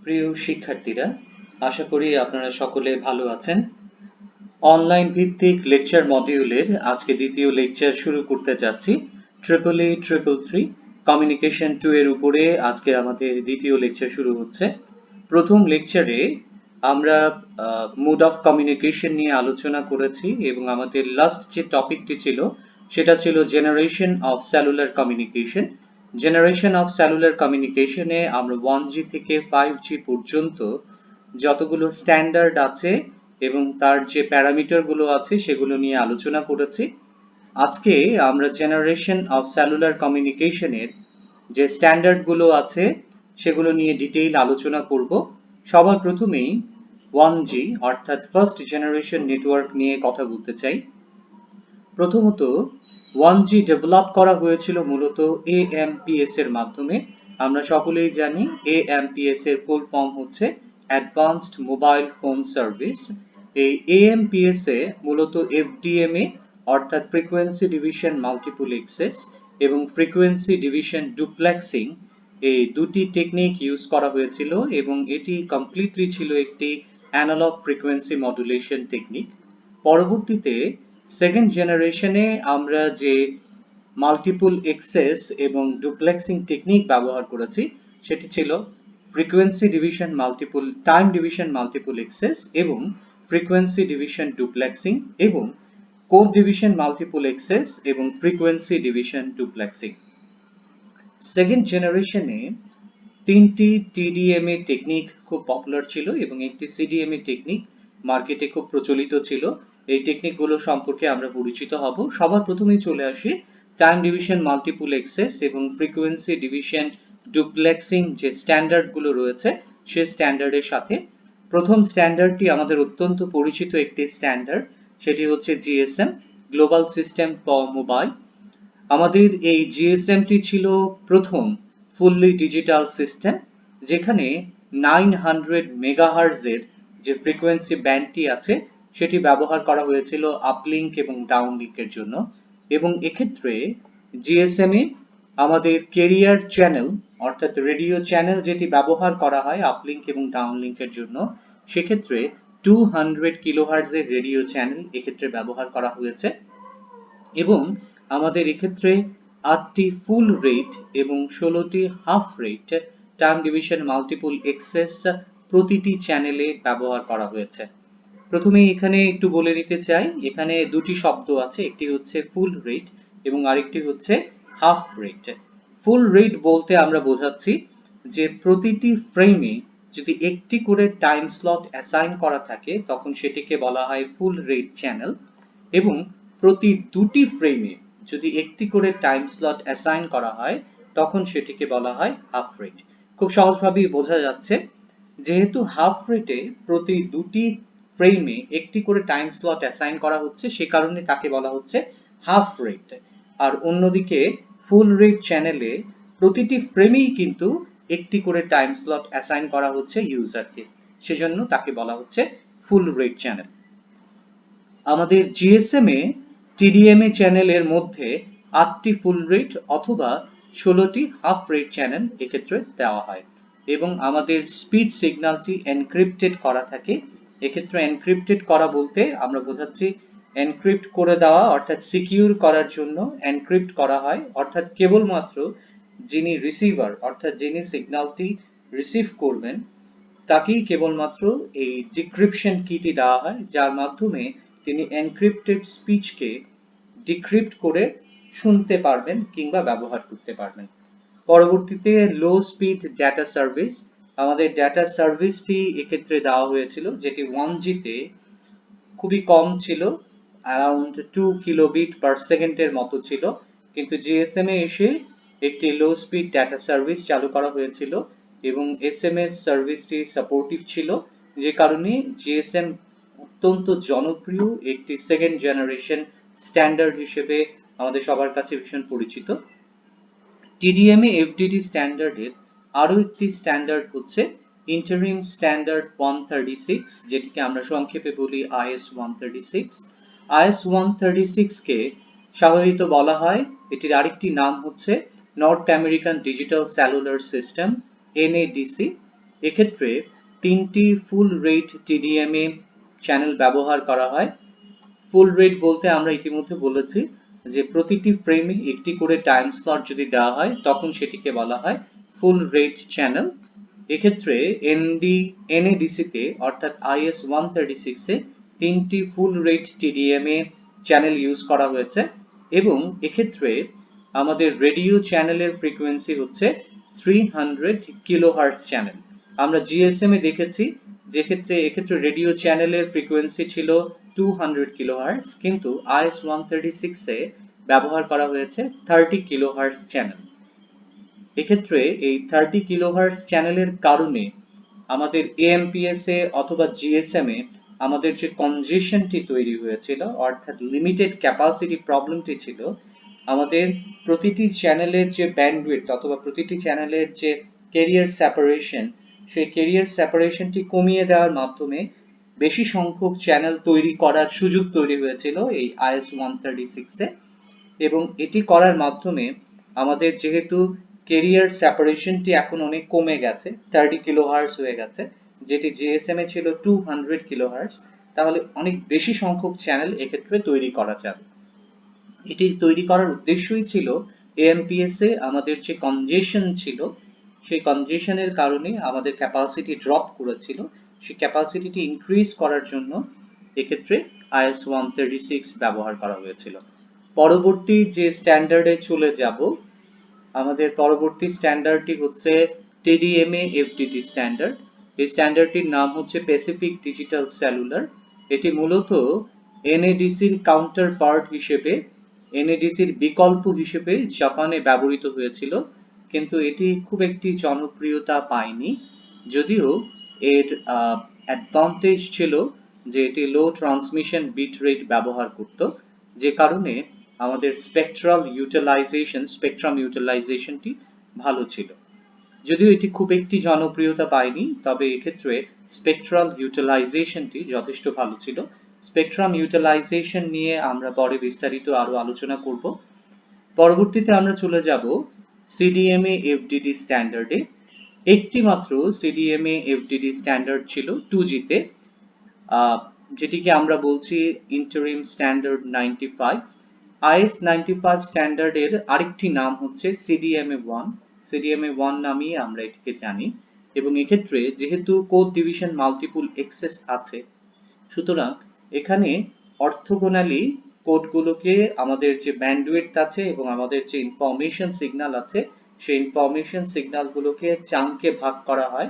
প্রিয় শিক্ষার্থীরা, আশা করি আপনারা সকলে ভালো আছেন। অনলাইন ভিত্তিক লেকচার মডিউলের আজকে দ্বিতীয় লেকচার শুরু করতে যাচ্ছি। EEE 333 কমিউনিকেশন 2 এর উপরে আজকে আমাদের দ্বিতীয় লেকচার শুরু হচ্ছে। প্রথম লেকচারে আমরা মোড অফ কমিউনিকেশন নিয়ে আলোচনা করেছি এবং আমাদের লাস্ট যে টপিকটি ছিল সেটা ছিল generation of cellular communication. Generation of cellular কমিউনিকেশনে আমরা 1G থেকে 5G পর্যন্ত যতগুলো স্ট্যান্ডার্ড আছে এবং তার যে প্যারামিটারগুলো আছে সেগুলো নিয়ে আলোচনা করেছি। আজকে আমরা জেনারেশন অফ সেলুলার কমিউনিকেশনের যে স্ট্যান্ডার্ডগুলো আছে সেগুলো নিয়ে ডিটেইল আলোচনা করব। সবার প্রথমেই 1G অর্থাৎ ফার্স্ট জেনারেশন নেটওয়ার্ক নিয়ে কথা বলতে চাই। প্রথমত 1G ডেভেলপ করা হয়েছিল মূলত AMPS এর মাধ্যমে। আমরা সকলেই জানি AMPS এর ফুল ফর্ম হচ্ছে অ্যাডভান্সড মোবাইল ফোন সার্ভিস। এই AMPS এ মূলত FDMA অর্থাৎ ফ্রিকোয়েন্সি ডিভিশন মাল্টিপল অ্যাক্সেস এবং ফ্রিকোয়েন্সি ডিভিশন ডুপ্লেক্সিং এই দুটি টেকনিক ইউজ করা হয়েছিল এবং এটি কমপ্লিটলি ছিল একটি অ্যানালগ ফ্রিকোয়েন্সি মডুলেশন টেকনিক। পরবর্তীতে সেকেন্ড জেনারেশনে আমরা যে মাল্টিপল অ্যাক্সেস এবং ডুপ্লেক্সিং টেকনিক ব্যবহার করেছি সেটি ছিল frequency division multiple time division multiple access এবং ফ্রিকোয়েন্সি ডিভিশন ডুপ্লেক্সিং এবং কোড ডিভিশন মাল্টিপল অ্যাক্সেস এবং ফ্রিকোয়েন্সি ডিভিশন ডুপ্লেক্সিং। সেকেন্ড জেনারেশনে তিনটি TDMA টেকনিক খুব পপুলার ছিল এবং একটি CDMA টেকনিক মার্কেটে খুব প্রচলিত ছিল। এই টেকনিকগুলো সম্পর্কে আমরা পরিচিত হব। সবার প্রথমেই চলে আসি টাইম ডিভিশন মাল্টিপল অ্যাক্সেস এবং ফ্রিকোয়েন্সি ডিভিশন ডুপ্লেক্সিং যে স্ট্যান্ডার্ডগুলো রয়েছে সেই স্ট্যান্ডার্ডের সাথে। প্রথম স্ট্যান্ডার্ডটি আমাদের অত্যন্ত পরিচিত একটি স্ট্যান্ডার্ড, সেটি হচ্ছে GSM global system for mobile. আমাদের এই GSMটি ছিল প্রথম ফুললি ডিজিটাল সিস্টেম, যেখানে 900 মেগাহার্জের যে ফ্রিকোয়েন্সি ব্যান্ডটি আছে সেটি ব্যবহার করা হয়েছিল আপলিঙ্ক এবং ডাউনলিঙ্কের জন্য। এবং এক্ষেত্রে GSM এ আমাদের ক্যারিয়ার চ্যানেল অর্থাৎ রেডিও চ্যানেল যেটি ব্যবহার করা হয় আপলিঙ্ক এবং ডাউনলিঙ্কের জন্য, সেক্ষেত্রে 200 কিলোহার্জের রেডিও চ্যানেল এক্ষেত্রে ব্যবহার করা হয়েছে। এবং আমাদের এক্ষেত্রে 8টি ফুল রেট এবং 16টি half rate time division multiple access প্রতিটি চ্যানেলে ব্যবহার করা হয়েছে। প্রথমে এখানে একটু বলে নিতে চাই, এখানে দুটি শব্দ আছে, একটি হচ্ছে ফুল রেট এবং আরেকটি হচ্ছে হাফ রেট। ফুল রেট বলতে আমরা বোঝাচ্ছি যে প্রতিটি ফ্রেমে যদি একটি করে টাইম স্লট অ্যাসাইন করা থাকে তখন সেটিকে বলা হয় ফুল রেট চ্যানেল, এবং প্রতি দুটি ফ্রেমে যদি একটি করে টাইম স্লট অ্যাসাইন করা হয় তখন সেটিকে বলা হয় হাফ রেট। খুব সহজভাবেই বোঝা যাচ্ছে, যেহেতু হাফ রেটে প্রতি দুটি ফ্রেমে একটি করে টাইম স্লট অ্যাসাইন করা হচ্ছে সে কারণে তাকে বলা হচ্ছে হাফ রেট। আর অন্যদিকে ফুল রেট চ্যানেলে প্রতিটি ফ্রেমেই কিন্তু একটি করে টাইম স্লট অ্যাসাইন করা হচ্ছে ইউজারকে, সেজন্য তাকে বলা হচ্ছে ফুল রেট চ্যানেল। আমাদের GSM এ TDMA চ্যানেলের মধ্যে 8টি ফুল রেট অথবা 16টি হাফ রেট চ্যানেল এক্ষেত্রে দেওয়া হয় এবং আমাদের স্পিড সিগন্যালটি এনক্রিপ্টেড করা থাকে। এক্ষেত্রে এনক্রিপ্টেড করা বলতে আমরা বোঝাচ্ছি এনক্রিপ্ট করে দেওয়া অর্থাৎ সিকিউর করার জন্য এনক্রিপ্ট করা হয়, অর্থাৎ কেবলমাত্র যিনি রিসিভার অর্থাৎ যিনি সিগন্যালটি রিসিভ করবেন তাকেই কেবলমাত্র এই ডিক্রিপশন কিটি দেওয়া হয়, যার মাধ্যমে তিনি এনক্রিপ্টেড স্পিচকে ডিক্রিপ্ট করে শুনতে পারবেন কিংবা ব্যবহার করতে পারবেন। পরবর্তীতে লো স্পিড ডেটা সার্ভিস, আমাদের ডেটা সার্ভিসটি এক্ষেত্রে দেওয়া হয়েছিল যেটি 1G তে খুবই কম ছিল, অ্যারাউন্ড 2 কিলোবিট পার সেকেন্ডের মতো ছিল, কিন্তু GSM এ এসে একটি লো স্পিড ডেটা সার্ভিস চালু করা হয়েছিল এবং SMS সার্ভিসটি সাপোর্টিভ ছিল, যে কারণে GSM অত্যন্ত জনপ্রিয় একটি সেকেন্ড জেনারেশন স্ট্যান্ডার্ড হিসেবে আমাদের সবার কাছে ভীষণ পরিচিত। TDMA FDD স্ট্যান্ডার্ডের আরো একটি স্ট্যান্ডার্ড হচ্ছে ইন্টারিম স্ট্যান্ডার্ড 136, যেটিকে আমরা সংক্ষেপে বলি IS 136। IS 136 কে স্বাভাবিকত বলা হয়, এটির আরেকটি নাম হচ্ছে north American digital cellular system NADC। এক্ষেত্রে 3টি ফুল রেট TDMA চ্যানেল ব্যবহার করা হয়। ফুল রেট বলতে আমরা ইতিমধ্যে বলেছি যে প্রতিটি ফ্রেমে একটি করে টাইম স্লট যদি দেওয়া হয় তখন সেটিকে বলা হয় ফুল রেট চ্যানেল। এক্ষেত্রে NADC তে অর্থাৎ IS-136 এ 3টি ফুল রেট TDMA চ্যানেল ইউজ করা হয়েছে এবং এক্ষেত্রে আমাদের রেডিও চ্যানেলের ফ্রিকোয়েন্সি হচ্ছে 300 কিলোহার্টজ চ্যানেল। আমরা GSM এ দেখেছি এক্ষেত্রে রেডিও চ্যানেলের ফ্রিকোয়েন্সি ছিল 200 কিলোহার্টজ, কিন্তু IS-136 এ ব্যবহার করা হয়েছে 30 কিলোহার্টজ চ্যানেল। এক্ষেত্রে এই 30 কিলোহার্টজ চ্যানেলের কারণে আমাদের AMPS এ অথবা GSM এ আমাদের যে কনজেশনটি তৈরি হয়েছিল অর্থাৎ লিমিটেড ক্যাপাসিটি প্রবলেমটি ছিল, আমাদের প্রতিটি চ্যানেলের যে ব্যান্ডউইডথ অথবা প্রতিটি চ্যানেলের যে ক্যারিয়ার সেপারেশন, সেই ক্যারিয়ার সেপারেশনটি কমিয়ে দেওয়ার মাধ্যমে বেশি সংখ্যক চ্যানেল তৈরি করার সুযোগ তৈরি হয়েছিল এই IS-136 এ। এবং এটি করার মাধ্যমে আমাদের যেহেতু ক্যারিয়ার সেপারেশনটি এখন অনেক কমে গেছে, 30 কিলোহার্টজ হয়ে গেছে, যেটি GSM এ ছিল 200 কিলোহার্টজ, তাহলে অনেক বেশি সংখ্যক চ্যানেল এক্ষেত্রে তৈরি করা যাবে। এটি তৈরি করার উদ্দেশ্যই ছিল AMPS এ আমাদের যে কনজেশন ছিল, সেই কনজেশনের কারণে আমাদের ক্যাপাসিটি ড্রপ করেছিল, সেই ক্যাপাসিটিটি ইনক্রিজ করার জন্য এক্ষেত্রে IS-136 ব্যবহার করা হয়েছিল। পরবর্তী যে স্ট্যান্ডার্ডে চলে যাব, আমাদের পরবর্তী স্ট্যান্ডার্ডটি হচ্ছে TDMA FDD স্ট্যান্ডার্ড। এই স্ট্যান্ডার্ডটির নাম হচ্ছে প্যাসিফিক ডিজিটাল সেলুলার। এটি মূলত NADC-র কাউন্টার পার্ট হিসেবে, NADC-র বিকল্প হিসেবে জাপানে ব্যবহৃত হয়েছিল, কিন্তু এটি খুব একটি জনপ্রিয়তা পায়নি। যদিও এর অ্যাডভান্টেজ ছিল যে এটি লো ট্রান্সমিশন বিট রেট ব্যবহার করত, যে কারণে আমাদের স্পেকট্রাম ইউটিলাইজেশনটি ভালো ছিল। যদিও এটি খুব একটি জনপ্রিয়তা পায়নি, তবে এক্ষেত্রে স্পেকট্রাল ইউটিলাইজেশনটি যথেষ্ট ভালো ছিল। স্পেকট্রাম ইউটিলাইজেশন নিয়ে আমরা পরে বিস্তারিত আরো আলোচনা করব। পরবর্তীতে আমরা চলে যাব CDMA FDD স্ট্যান্ডার্ডে। একটি মাত্র CDMA FDD স্ট্যান্ডার্ড ছিল 2G তে, যেটিকে আমরা বলছি ইন্টারিম স্ট্যান্ডার্ড 95। IS-95 স্ট্যান্ডার্ডের আরেকটি নাম হচ্ছে CDMA-1 নামেই আমরা এটিকে জানি। এবং এক্ষেত্রে যেহেতু কোড ডিভিশন মাল্টিপল এক্সেস আছে, সুতরাং এখানে অর্থোগোনালি কোডগুলোকে আমাদের যে ব্যান্ডউইডথ আছে এবং আমাদের যে ইনফরমেশন সিগন্যাল আছে, সেই ইনফরমেশন সিগন্যালগুলোকে চাঙ্কে ভাগ করা হয়।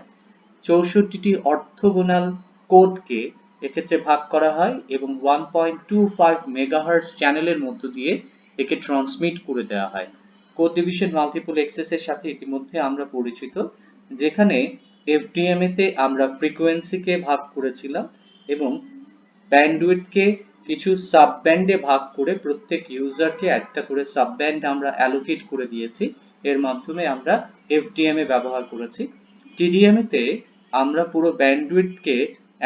64টি অর্থোগোনাল কোডকে এক্ষেত্রে ভাগ করা হয় এবং 1.25 মেগাহার্টজ চ্যানেলের মধ্য দিয়ে একে ট্রান্সমিট করে দেওয়া হয়। কোড ডিভিশন মাল্টিপল এক্সেসের সাথে ইতিমধ্যে আমরা পরিচিত, যেখানে FDMA তে আমরা ফ্রিকোয়েন্সিকে ভাগ করেছিলাম এবং ব্যান্ডউইডথকে কিছু সাব ব্যান্ডে ভাগ করে প্রত্যেক ইউজারকে একটা করে সাব ব্যান্ড আমরা অ্যালোকেট করে দিয়েছি। এর মাধ্যমে আমরা FDMA ব্যবহার করেছি। TDMA তে আমরা পুরো ব্যান্ডউইডথকে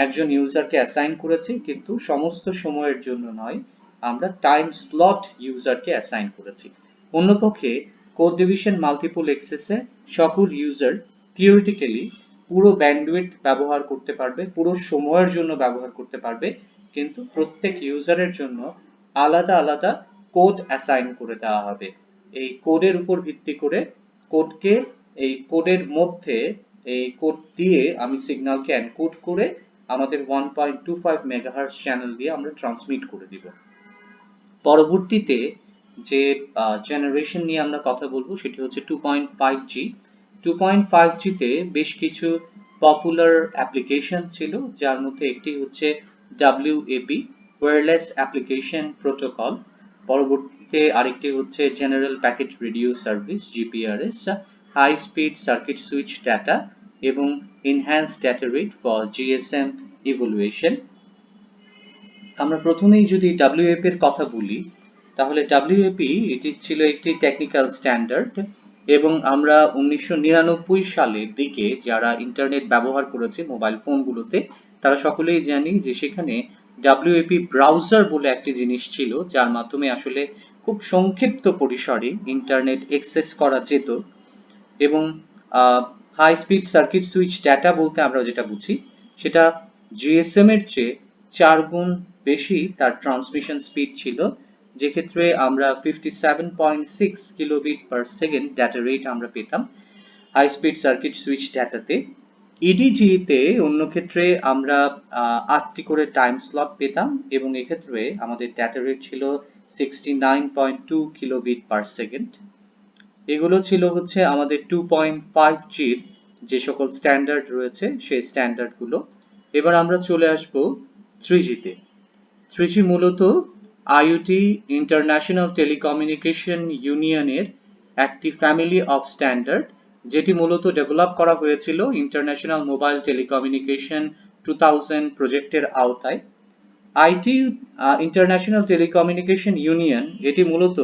একজন ইউজারকে অ্যাসাইন করেছি, কিন্তু সমস্ত সময়ের জন্য নয়, আমরা টাইম স্লট ইউজারকে অ্যাসাইন করেছি। অন্যপক্ষে কোড ডিভিশন মাল্টিপল এক্সেসে সকল ইউজার থিওরিটিক্যালি পুরো ব্যান্ডউইডথ ব্যবহার করতে পারবে, পুরো সময়ের জন্য ব্যবহার করতে পারবে, কিন্তু প্রত্যেক ইউজারের জন্য আলাদা আলাদা কোড অ্যাসাইন করে দেওয়া হবে। এই কোডের উপর ভিত্তি করে কোডকে, এই কোডের মধ্যে এই কোড দিয়ে আমি সিগন্যালকে এনকোড করে আমাদের 1.25 মেগাহার্টজ চ্যানেল দিয়ে আমরা ট্রান্সমিট করে দিব। পরবর্তীতে যে জেনারেশন নিয়ে আমরা কথা বলবো সেটি হচ্ছে 2.5G। 2.5G তে বেশ কিছু পপুলার অ্যাপ্লিকেশন ছিল, যার মধ্যে একটি হচ্ছে WAP ওয়্যারলেস অ্যাপ্লিকেশন প্রোটোকল। পরবর্তীতে আরেকটি হচ্ছে general packet radio service GPRS, high speed circuit switch data এবং enhanced data rate for GSM evaluation. আমরা প্রথমেই যদি WAP এর কথা বলি, তাহলে WAP এটি ছিল একটি টেকনিক্যাল স্ট্যান্ডার্ড এবং আমরা 1999 সালের দিকে যারা ইন্টারনেট ব্যবহার করেছে মোবাইল ফোনগুলোতে, তারা সকলেই জানি যে সেখানে WAP ব্রাউজার বলে একটি জিনিস ছিল, যার মাধ্যমে আসলে খুব সংক্ষিপ্ত পরিসরে ইন্টারনেট অ্যাক্সেস করা যেত। এবং high speed circuit switch data বলতে আমরা যেটা বুঝি সেটা জিএসএম এর চেয়ে 4 গুণ বেশি তার ট্রান্সমিশন স্পিড ছিল, যেক্ষেত্রে আমরা 57.6 kilobit per second data rate আমরা পেতাম হাই স্পিড সার্কিট সুইচ ডাটাতে। ইডিজি-তে অন্য ক্ষেত্রে আমরা 8টি করে টাইম স্লট পেতাম এবং এক্ষেত্রে আমাদের ডাটা রেট ছিল 69.2 কিলোবিট পার সেকেন্ড। এগুলো ছিল হচ্ছে আমাদের 2.5G'র যে সকল স্ট্যান্ডার্ড রয়েছে সেই স্ট্যান্ডার্ডগুলো। এবার আমরা চলে আসব 3G'তে। 3G মূলত আইওটি ইন্টারন্যাশনাল টেলিকমিউনিকেশন ইউনিয়নের একটি ফ্যামিলি অফ স্ট্যান্ডার্ড, যেটি মূলত ডেভেলপ করা হয়েছিল ইন্টারন্যাশনাল মোবাইল টেলিকমিউনিকেশন 2000 প্রজেক্টের আওতায়। আইটি ইন্টারন্যাশনাল টেলিকমিউনিকেশন ইউনিয়ন এটি মূলত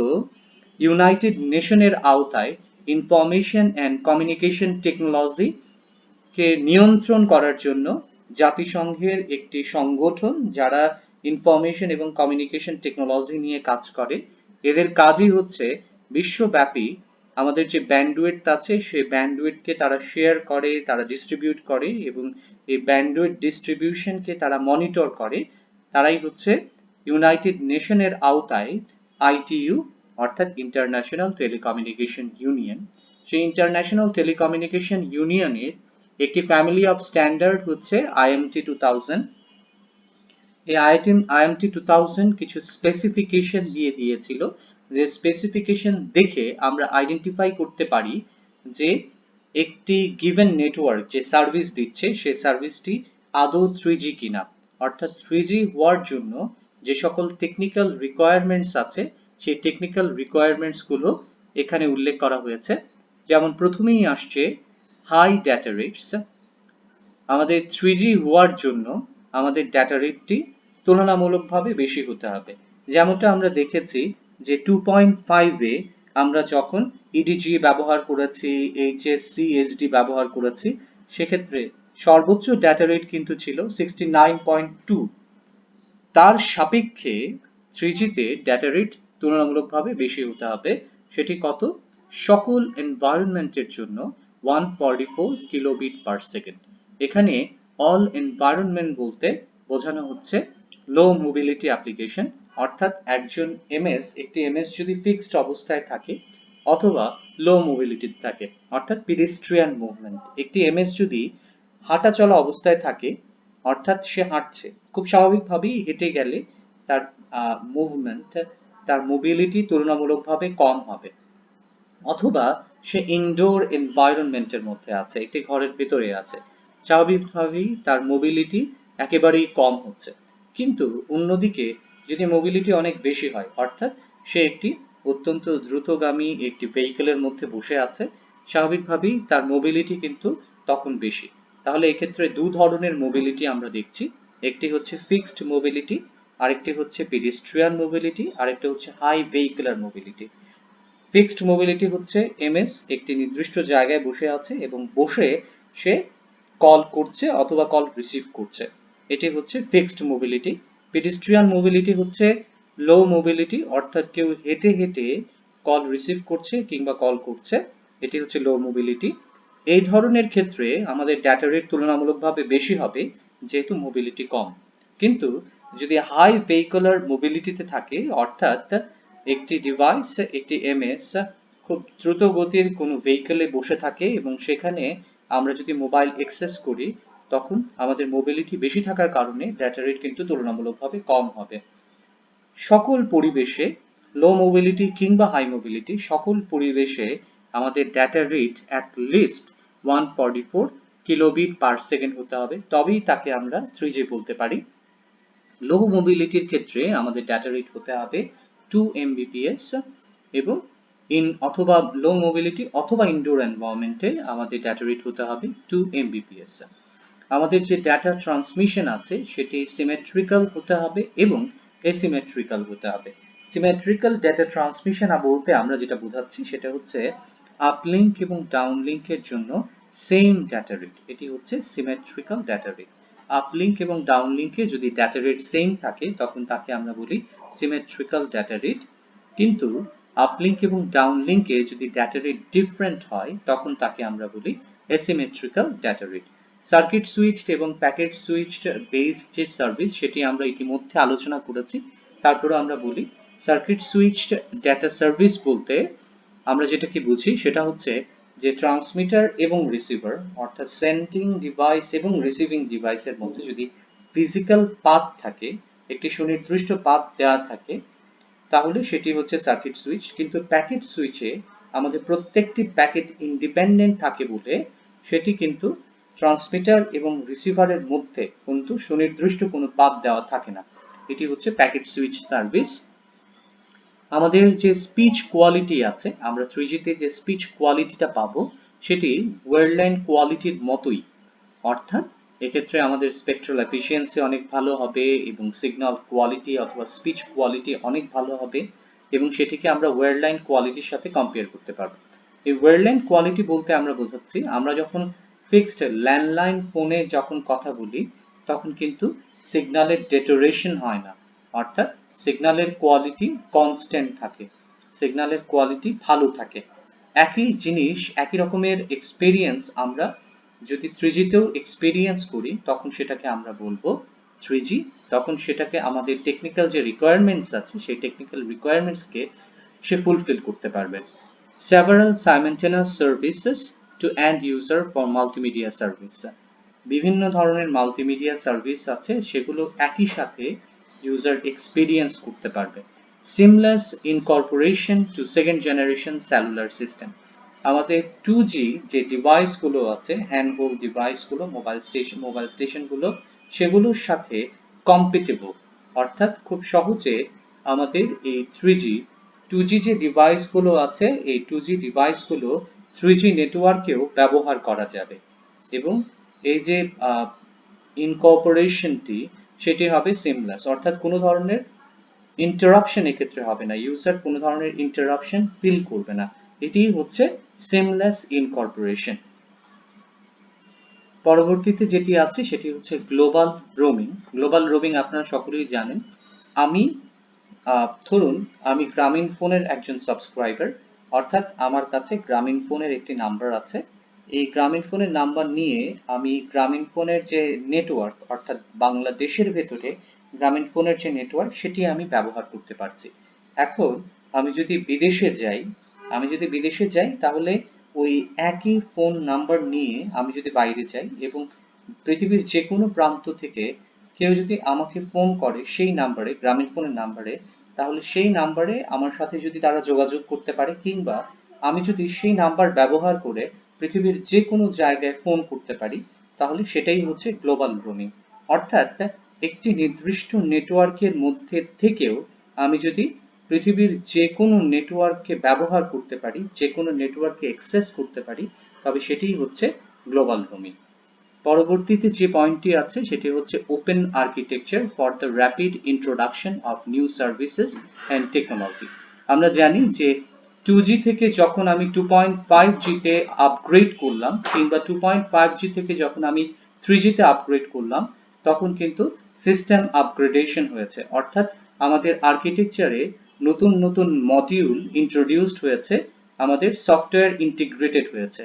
ইউনাইটেড নেশনের আওতায় ইনফরমেশন অ্যান্ড কমিউনিকেশন টেকনোলজি কে নিয়ন্ত্রণ করার জন্য জাতিসংঘের একটি সংগঠন যারা ইনফরমেশন এবং কমিউনিকেশন টেকনোলজি নিয়ে কাজ করে। এদের কাজই হচ্ছে বিশ্বব্যাপী আমাদের যে ব্যান্ডউইডথ আছে সেই ব্যান্ডউইডথকে তারা শেয়ার করে, তারা ডিস্ট্রিবিউট করে এবং এই ব্যান্ডউইডথ ডিস্ট্রিবিউশনকে তারা মনিটর করে। তারাই হচ্ছে ইউনাইটেড নেশনের আওতায় আইটিইউ অর্থাৎ ইন্টারন্যাশনাল টেলিকমিউনিকেশন ইউনিয়ন। সেই ইন্টারন্যাশনাল টেলিকমিউনিকেশন ইউনিয়নের একটি ফ্যামিলি অফ স্ট্যান্ডার্ড হচ্ছে আইএমটি 2000। এই আইএমটি 2000 কিছু স্পেসিফিকেশন দিয়ে দিয়েছিল, যে স্পেসিফিকেশন দেখে আমরা আইডেন্টিফাই করতে পারি যে একটি গিভেন নেটওয়ার্ক যে সার্ভিস দিচ্ছে সেই সার্ভিসটি আদৌ 3G কিনা। অর্থাৎ 3G হওয়ার জন্য যে সকল টেকনিক্যাল রিকোয়ারমেন্টস আছে সেই টেকনিক্যাল রিকোয়ারমেন্টস গুলো এখানে উল্লেখ করা হয়েছে। যেমন প্রথমেই আসছে হাই ডেটা রেটস। আমাদের 3G হওয়ার জন্য আমাদের ডাটা রেটটি তুলনামূলকভাবে বেশি হতে হবে। যেমনটা আমরা দেখেছি যে 2.5 এ আমরা যখন ইডিজি ব্যবহার করেছি, HSCSD ব্যবহার করেছি, সেক্ষেত্রে সর্বোচ্চ ডাটা রেট কিন্তু ছিল 69.2। তার সাপেক্ষে 3Gতে ডাটা রেট তুলনামূলকভাবে বেশি হতে হবে। সেটি কত? সকল এনভায়রনমেন্টের জন্য 144 কিলোবিট পার সেকেন্ড। এখানে অল এনভায়রনমেন্ট বলতে বোঝানো হচ্ছে লো মোবিলিটি অ্যাপ্লিকেশন, অর্থাৎ একটি এমএস যদি ফিক্সড অবস্থায় থাকে অথবা লো মোবিলিটিতে থাকে, অর্থাৎ পিডেস্ট্রিয়ান মুভমেন্ট। একটি এমএস যদি হাঁটা চলা অবস্থায় থাকে, অর্থাৎ সে হাঁটছে, খুব স্বাভাবিকভাবেই হেঁটে গেলে তার মুভমেন্ট, তার মোবিলিটি তুলনামূলকভাবে কম হবে। অথবা সে ইনডোর এনভায়রনমেন্টের মধ্যে আছে, একটি ঘরের ভিতরে আছে, স্বাভাবিকভাবেই তার মোবিলিটি একেবারেই কম হচ্ছে। কিন্তু অন্যদিকে যদি মোবিলিটি অনেক বেশি হয়, অর্থাৎ সে একটি অত্যন্ত দ্রুতগামী একটি ভেহিকেলের মধ্যে বসে আছে, স্বাভাবিকভাবেই তার মোবিলিটি কিন্তু তখন বেশি। তাহলে এক্ষেত্রে দু ধরনের মোবিলিটি আমরা দেখছি, একটি হচ্ছে ফিক্সড মোবিলিটি, আরেকটি হচ্ছে পেডেস্ট্রিয়ান মোবিলিটি, আরেকটি হচ্ছে high vehicular mobility. Fixed mobility হচ্ছে এমএস একটি নির্দিষ্ট জায়গায় বসে আছে এবং বসে সে কল করছে অথবা কল রিসিভ করছে, এটি হচ্ছে ফিক্সড মোবিলিটি। পেডেস্ট্রিয়ান মোবিলিটি হচ্ছে লো মোবিলিটি, অর্থাৎ কেউ হেঁটে হেঁটে কল রিসিভ করছে কিংবা কল করছে, এটি হচ্ছে লো মোবিলিটি। এই ধরনের ক্ষেত্রে আমাদের ডাটা রেট তুলনামূলকভাবে বেশি হবে যেহেতু মোবিলিটি কম। কিন্তু যদি হাই ভেহিকুলার মোবিলিটিতে থাকে, অর্থাৎ একটি ডিভাইস, একটি এমএস খুব দ্রুত গতির কোনো ভেহিকেলে বসে থাকে এবং সেখানে আমরা যদি মোবাইল অ্যাক্সেস করি, তখন আমাদের মোবিলিটি বেশি থাকার কারণে ডাটা রেট কিন্তু তুলনামূলকভাবে কম হবে। সকল পরিবেশে লো মোবিলিটি কিংবা হাই মোবিলিটি সকল পরিবেশে আমাদের data rate at least 144 kilobit per second হতে হবে, তবেই তাকে আমরা 3G বলতে পারি। লো মোবিলিটির ক্ষেত্রে আমাদের ডাটা রেট হতে হবে 2 Mbps এবং অথবা লো মোবিলিটি অথবা ইনডোর এনভায়রনমেন্টে আমাদের ডাটা রেট হতে হবে 2 Mbps। আমাদের যে ডাটা ট্রান্সমিশন আছে সেটি সিমেট্রিক্যাল হতে হবে এবং এসিমেট্রিক্যাল হতে হবে। সিমেট্রিক্যাল ডাটা ট্রান্সমিশন বলতে আমরা যেটা বোঝাচ্ছি সেটা হচ্ছে আপলিঙ্ক এবং ডাউনলিঙ্কের জন্য সেম ডাটা রেট, এটি হচ্ছে সিমেট্রিক্যাল ডাটা রেট। আপলিঙ্ক এবং ডাউনলিঙ্কে যদি ডাটা রেট সেম থাকে তখন তাকে আমরা বলি সিমেট্রিক্যাল ডাটা রেট। কিন্তু আপলিঙ্ক এবং ডাউনলিঙ্কে যদি ডাটা রেট ডিফারেন্ট হয় তখন তাকে আমরা বলি asymmetrical data rate। Circuit switched এবং প্যাকেট সুইচড বেসড যে সার্ভিস সেটি আমরা ইতিমধ্যে আলোচনা করেছি। তারপরে আমরা বলি সার্কিট সুইচড ডেটা সার্ভিস বলতে আমরা যেটা কি বুঝি সেটা হচ্ছে যে ট্রান্সমিটার এবং রিসিভার অর্থাৎ সেন্ডিং ডিভাইস এবং রিসিভিং ডিভাইসের মধ্যে যদি ফিজিক্যাল পাথ থাকে, একটি সুনির্দিষ্ট পাথ দেওয়া থাকে, তাহলে সেটি হচ্ছে সার্কিট সুইচ। কিন্তু প্যাকেট সুইচে আমাদের প্রত্যেকটি প্যাকেট ইন্ডিপেন্ডেন্ট থাকে বলে সেটি কিন্তু ট্রান্সমিটার এবং রিসিভারের মধ্যে কিন্তু সুনির্দিষ্ট কোনো পাথ দেওয়া থাকে না। এটি হচ্ছে প্যাকেট সুইচ সার্ভিস। আমাদের যে স্পিচ কোয়ালিটি আছে, আমরা 3G তে যে স্পিচ কোয়ালিটিটা পাবো সেটি ওয়্যারলাইন কোয়ালিটির মতোই, অর্থাৎ এক্ষেত্রে আমাদের স্পেকট্রাল এফিসিয়েন্সি অনেক ভালো হবে এবং সিগন্যাল কোয়ালিটি অথবা স্পিচ কোয়ালিটি অনেক ভালো হবে এবং সেটিকে আমরা ওয়্যারলাইন কোয়ালিটির সাথে কম্পেয়ার করতে পারবো। এই ওয়্যারলাইন কোয়ালিটি বলতে আমরা বোঝাচ্ছি আমরা যখন ফিক্সড ল্যান্ডলাইন ফোনে যখন কথা বলি তখন কিন্তু সিগন্যালের ডেটোরেশন হয় না, অর্থাৎ সিগন্যালের কোয়ালিটি কনস্ট্যান্ট থাকে, সিগন্যালের কোয়ালিটি ভালো থাকে। একই জিনিস একই রকমের এক্সপেরিয়েন্স আমরা যদি 3G তেও এক্সপেরিয়েন্স করি তখন সেটাকে আমরা বলবো 3G। তখন সেটাকে আমাদের টেকনিক্যাল যে রিকোয়ারমেন্টস আছে সেই টেকনিক্যাল রিকোয়ারমেন্টসকে সে ফুলফিল করতে পারবে। Several simultaneous services to end user for multimedia service। বিভিন্ন ধরনের মাল্টিমিডিয়া সার্ভিস আছে সেগুলো একই সাথে ইউজার এক্সপেরিয়েন্স করতে পারবে। Seamless incorporation to second generation cellular system। আমাদের 2G যে ডিভাইসগুলো আছে, হ্যান্ডহোল্ড ডিভাইসগুলো, মোবাইল স্টেশনগুলো, সেগুলোর সাথে কম্পিটেবল, অর্থাৎ খুব সহজে আমাদের এই 3G 2G যে ডিভাইসগুলো আছে এই 2G ডিভাইসগুলো 3G নেটওয়ার্কেও ব্যবহার করা যাবে এবং এই যে ইনকর্পোরেশনটি সেটি হবে সিমলেস, অর্থাৎ কোনো ধরনের ইন্টারাপশন এক্ষেত্রে হবে না, ইউজার কোনো ধরনের ইন্টারাপশন ফিল করবে না। এটি হচ্ছে সিমলেস ইনকর্পোরেশন। পরবর্তীতে যেটি আছে সেটি হচ্ছে গ্লোবাল রোমিং। গ্লোবাল রোমিং আপনারা সকলেই জানেন। আমি ধরুন আমি গ্রামীণ ফোনের একজন সাবস্ক্রাইবার, অর্থাৎ আমার কাছে গ্রামীণ ফোনের একটি নাম্বার আছে। এই গ্রামীণ ফোনের নাম্বার নিয়ে আমি গ্রামীণ ফোনের যে নেটওয়ার্ক অর্থাৎ বাংলাদেশের ভেতরে গ্রামীণ ফোনের যে নেটওয়ার্ক সেটি আমি ব্যবহার করতে পারছি। এখন আমি যদি বিদেশে যাই তাহলে ওই একই ফোন নাম্বার নিয়ে আমি যদি বাইরে যাই এবং পৃথিবীর যে কোনো প্রান্ত থেকে কেউ যদি আমাকে ফোন করে সেই নাম্বারে, গ্রামীণ ফোনের নাম্বারে, তাহলে সেই নাম্বারে আমার সাথে যদি তারা যোগাযোগ করতে পারে কিংবা আমি যদি সেই নাম্বার ব্যবহার করে পৃথিবীর যে কোনো জায়গায় ফোন করতে পারি তাহলে সেটাই হচ্ছে গ্লোবাল রোমিং। অর্থাৎ একটি নির্দিষ্ট নেটওয়ার্কের মধ্যে থেকেও আমি যদি পৃথিবীর যে কোনো নেটওয়ার্ককে ব্যবহার করতে পারি, যে কোনো নেটওয়ার্ককে অ্যাক্সেস করতে পারি, তবে সেটাই হচ্ছে গ্লোবাল রোমিং। পরবর্তীতে যে পয়েন্টটি আছে সেটি হচ্ছে open architecture for the rapid introduction of new services and technology. আমরা জানি যে 2G থেকে যখন আমি 2.5G তে আপগ্রেড করলাম কিংবা 2.5G থেকে যখন আমি 3G তে আপগ্রেড করলাম তখন কিন্তু সিস্টেম আপগ্রেডেশন হয়েছে, অর্থাৎ আমাদের আর্কিটেকচারে নতুন নতুন মডিউল ইন্ট্রোডিউসড হয়েছে, আমাদের সফটওয়্যার ইন্টিগ্রেটেড হয়েছে।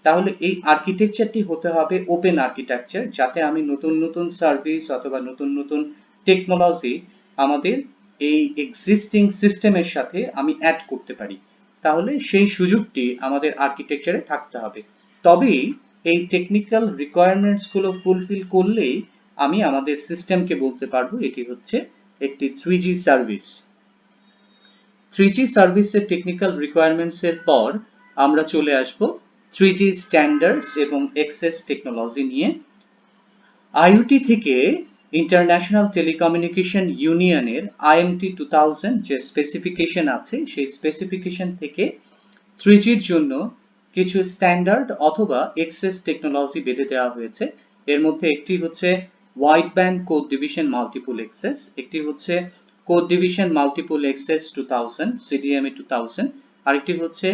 তাহলে এই আর্কিটেকচারটি হতে হবে ওপেন আর্কিটেকচার, যাতে আমি নতুন নতুন সার্ভিস অথবা নতুন নতুন টেকনোলজি আমাদের এই এক্সিস্টিং সিস্টেমের সাথে আমি অ্যাড করতে পারি। তাহলে সেই সুযোগটি আমাদের আর্কিটেকচারে থাকতে হবে, তবেই এই টেকনিক্যাল রিকোয়ারমেন্টস গুলো ফুলফিল করলেই আমি আমাদের সিস্টেমকে বলতে পারবো এটি হচ্ছে একটি 3G সার্ভিস। 3G সার্ভিসের টেকনিক্যাল রিকোয়ারমেন্টস এর পর আমরা চলে আসব 3G স্ট্যান্ডার্ডস এবং এক্সেস টেকনোলজি নিয়ে। IoT থেকে ইন্টারন্যাশনাল টেলিকমিউনিকেশন ইউনিয়নের IMT 2000 যে স্পেসিফিকেশন আছে সেই স্পেসিফিকেশন থেকে 3G এর জন্য কিছু স্ট্যান্ডার্ড অথবা এক্সেস টেকনোলজি বেঁধে দেওয়া হয়েছে। এর মধ্যে একটি হচ্ছে wide band code division multiple access, একটি হচ্ছে code division multiple access 2000 CDMA 2000, আরেকটি হচ্ছে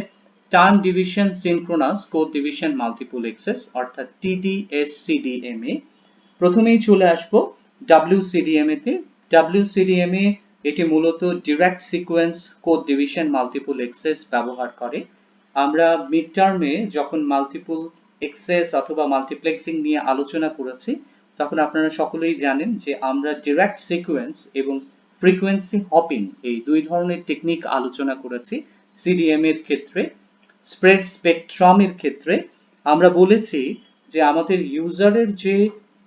turn division synchronous code division multiple access অর্থাৎ TDS-CDMA। প্রথমেই চলে আসবো WCDMA তে। WCDMA এটি মূলত direct sequence code division multiple access ব্যবহার করে। আমরা মিড টার্মে যখন মাল্টিপল এক্সেস অথবা মাল্টিপ্লেক্সিং নিয়ে আলোচনা করেছি, তখন আপনারা সকলেই জানেন যে আমরা ডিরেক্ট সিকোয়েন্স এবং ফ্রিকোয়েন্সি হপিং এই দুই ধরনের টেকনিক আলোচনা করেছি। সিডিএম এর ক্ষেত্রে, স্প্রেড স্পেকট্রামের ক্ষেত্রে আমরা বলেছি যে আমাদের ইউজারের যে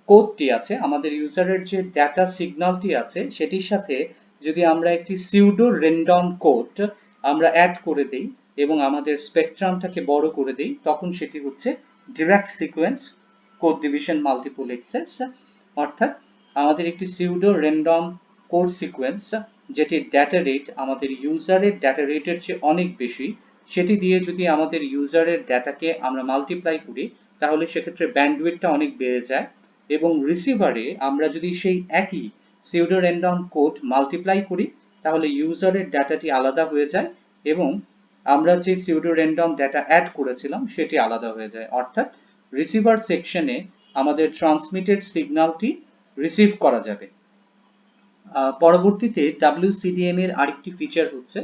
কোডটি আছে, আমাদের ইউজারের যে ডেটা সিগন্যালটি আছে, সেটির সাথে যদি আমরা একটি সিউডো র্যান্ডম কোড আমরা অ্যাড করে দেই এবং আমাদের স্পেকট্রামটাকে বড় করে দেই, তখন সেটি হচ্ছে direct sequence code division multiple access. অর্থাৎ আমাদের একটি সিউডো র্যান্ডম কোড সিকোয়েন্স যেটির ডেটা রেট আমাদের ইউজারের ডেটা রেটের চেয়ে অনেক বেশি, সেটি দিয়ে যদি আমাদের ইউজারের ডেটাকে আমরা মাল্টিপ্লাই করি, তাহলে সেক্ষেত্রে ব্যান্ডউইথটা অনেক বেড়ে যায় এবং রিসিভারে আমরা যদি সেই একই সিউডো র্যান্ডম কোড মাল্টিপ্লাই করি, তাহলে ইউজারের ডাটাটি আলাদা হয়ে যায় এবং আমরা যে সিউডো র্যান্ডম ডাটা অ্যাড করেছিলাম সেটি আলাদা হয়ে যায়। অর্থাৎ রিসিভার সেকশনে আমাদের ট্রান্সমিটেড সিগন্যালটি রিসিভ করা যাবে। পরবর্তীতে WCDM এর আরেকটি ফিচার হচ্ছে,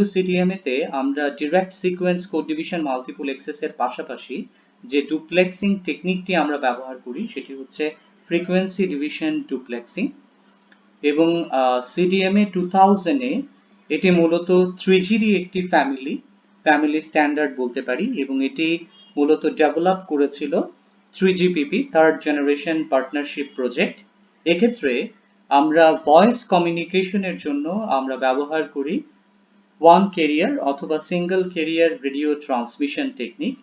WCDM তে আমরা direct sequence code division multiple access এর পাশাপাশি যে ডুপ্লেক্সিং টেকনিকটি আমরা ব্যবহার করি সেটি হচ্ছে ফ্রিকোয়েন্সি ডিভিশন ডুপ্লেক্সিং। এবং CDM 2000 এ এটি মূলত 3G একটি ফ্যামিলি স্ট্যান্ডার্ড বলতে পারি এবং এটি মূলত ডেভেলপ করেছিল 3GPP third generation partnership project. এক্ষেত্রে আমরা ভয়েস কমিউনিকেশনের জন্য আমরা ব্যবহার করি ওয়ান ক্যারিয়ার অথবা single career radio transmission technique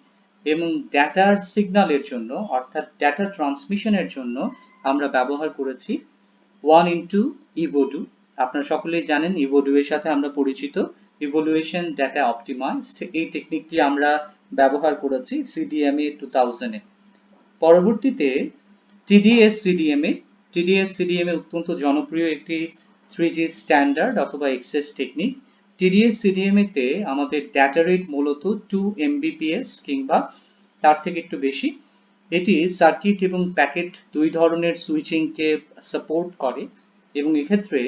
এবং ডেটার সিগন্যালের জন্য অর্থাৎ ডেটা ট্রান্সমিশনের জন্য আমরা ব্যবহার করেছি 1x ইভোডু। আপনারা সকলেই জানেন ইভোডু এর সাথে আমরা পরিচিত, ইভ্যালুয়েশন ডেটা অপটিমাইজড। এই টেকনিকটি আমরা ব্যবহার করেছি CDMA 2000 এ। পরবর্তীতে TDS CDMA অত্যন্ত জনপ্রিয় একটি 3G স্ট্যান্ডার্ড অথবা এক্সেস টেকনিক। TDS CDMA তে আমাদের ডেটা রেট মূলত 2 Mbps কিংবা তার থেকে একটু বেশি। এটি সার্কিট এবং প্যাকেট দুই ধরনের সুইচিংকে সাপোর্ট করে এবং এক্ষেত্রে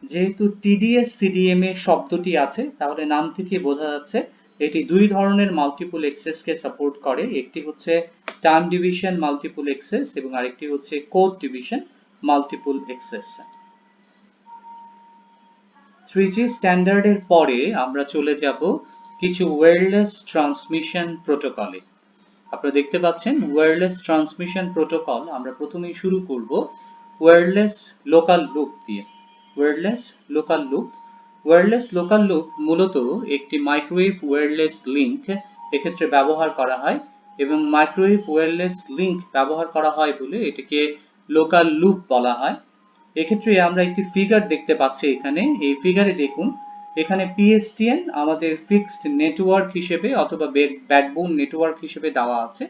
যেহেতু TDS CDMA শব্দটি আছে, তাহলে নাম থেকে বোঝা যাচ্ছে এটি দুই ধরনের মাল্টিপল এক্সেসকে সাপোর্ট করে। একটি হচ্ছে টাইম ডিভিশন মাল্টিপল এক্সেস এবং আরেকটি হচ্ছে code division multiple access. 3G স্ট্যান্ডার্ডের পরে আমরা চলে যাব কিছু ওয়্যারলেস ট্রান্সমিশন প্রোটোকলে। আপনারা দেখতে পাচ্ছেন ওয়্যারলেস ট্রান্সমিশন প্রোটোকল। আমরা প্রথমেই শুরু করব ওয়্যারলেস লোকাল লুপ দিয়ে। ওয়্যারলেস লোকাল লুপ মূলত একটি মাইক্রোওয়েভ ওয়্যারলেস লিংক এক্ষেত্রে ব্যবহার করা হয় এবং মাইক্রোওয়েভ ওয়্যারলেস লিংক ব্যবহার করা হয় বলে এটাকে লোকাল লুপ বলা হয়। এক্ষেত্রে আমরা একটি ফিগার দেখতে পাচ্ছি এখানে। এই ফিগারে দেখুন, এখানে PSTN আমাদের ফিক্সড নেটওয়ার্ক হিসেবে অথবা ব্যাকবোন নেটওয়ার্ক হিসেবে দেওয়া আছে।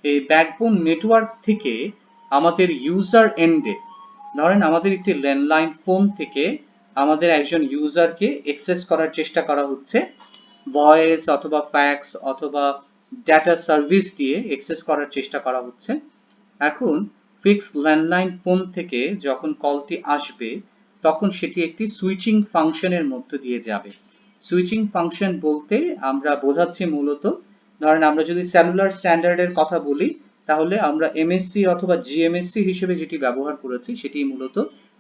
এই ব্যাকবোন নেটওয়ার্ক থেকে আমাদের ইউজার এন্ডে, ধরেন আমাদের একটি ল্যান্ডলাইন ফোন থেকে আমাদের একজন ইউজারকে অ্যাক্সেস করার চেষ্টা করা হচ্ছে, ভয়েস অথবা ফ্যাক্স অথবা ডেটা সার্ভিস দিয়ে অ্যাক্সেস করার চেষ্টা করা হচ্ছে। এখন ফিক্সড ল্যান্ডলাইন ফোন থেকে যখন কলটি আসবে, তখন সেটি একটি সুইচিং ফাংশনের মধ্য দিয়ে যাবে। সুইচিং ফাংশন বলতে আমরা বোঝাচ্ছি মূলত, ধরেন আমরা যদি সেলুলার স্ট্যান্ডার্ডের কথা বলি, তাহলে আমরা MSC অথবা GMSC হিসেবে যেটি ব্যবহার করেছি সেটি মূলত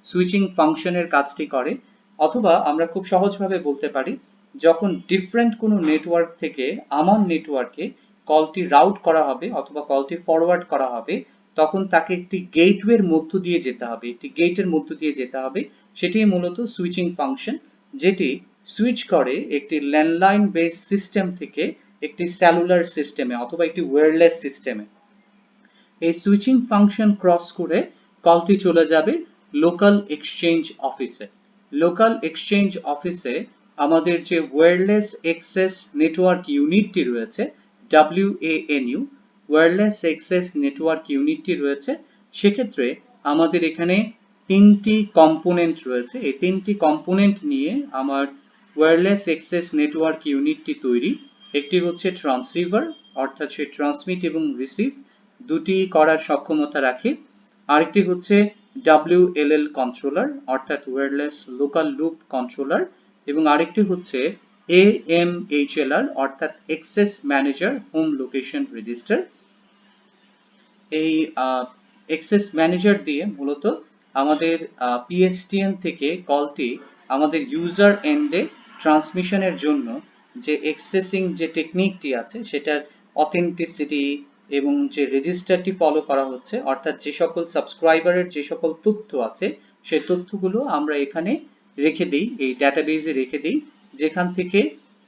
সুইচিং ফাংশনের কাজটি করে। অথবা আমরা খুব সহজভাবে বলতে পারি, যখন ডিফারেন্ট কোনো নেটওয়ার্ক থেকে আমার নেটওয়ার্কে কলটি রাউট করা হবে অথবা কলটি ফরওয়ার্ড করা হবে, তখন তাকে একটি গেটওয়ের মধ্য দিয়ে যেতে হবে, একটি গেটের মধ্য দিয়ে যেতে হবে। সেটি মূলত সুইচিং ফাংশন, যেটি সুইচ করে একটি ল্যান্ডলাইন বেস সিস্টেম থেকে একটি সেলুলার সিস্টেমে অথবা একটি ওয়্যারলেস সিস্টেমে। এই সুইচিং ফাংশন ক্রস করে কলটি চলে যাবে লোকাল এক্সচেঞ্জ অফিসে। লোকাল এক্সচেঞ্জ অফিসে আমাদের যে ওয়্যারলেস অ্যাক্সেস নেটওয়ার্ক ইউনিটটি রয়েছে, WANU, ওয়্যারলেস অ্যাক্সেস নেটওয়ার্ক ইউনিটটি রয়েছে, সেক্ষেত্রে আমাদের এখানে তিনটি কম্পোনেন্ট রয়েছে। এই তিনটি কম্পোনেন্ট নিয়ে আমার ওয়্যারলেস অ্যাক্সেস নেটওয়ার্ক ইউনিটটি তৈরি। একটি হচ্ছে ট্রান্সসিভার, অর্থাৎ সে ট্রান্সমিট এবং রিসিভ দুটি করার সক্ষমতা রাখে। আরেকটি হচ্ছে WLL কন্ট্রোলার, অর্থাৎ ওয়্যারলেস লোকাল লুপ কন্ট্রোলার, এবং আরেকটি হচ্ছে AMHLR, অর্থাৎ access manager home location register. এই এক্সেস ম্যানেজার দিয়ে মূলত আমাদের PSTN থেকে কলটি আমাদের ইউজার এন্ডে ট্রান্সমিশনের জন্য যে এক্সেসিং যে টেকনিকটি আছে সেটার অথেন্টিসিটি এবং যে রেজিস্টারটি ফলো করা হচ্ছে, অর্থাৎ যে সকল সাবস্ক্রাইবারের যে সকল তথ্য আছে সেই তথ্যগুলো আমরা এখানে রেখে দিই, এই ডেটাবেজে রেখে দিই, যেখান থেকে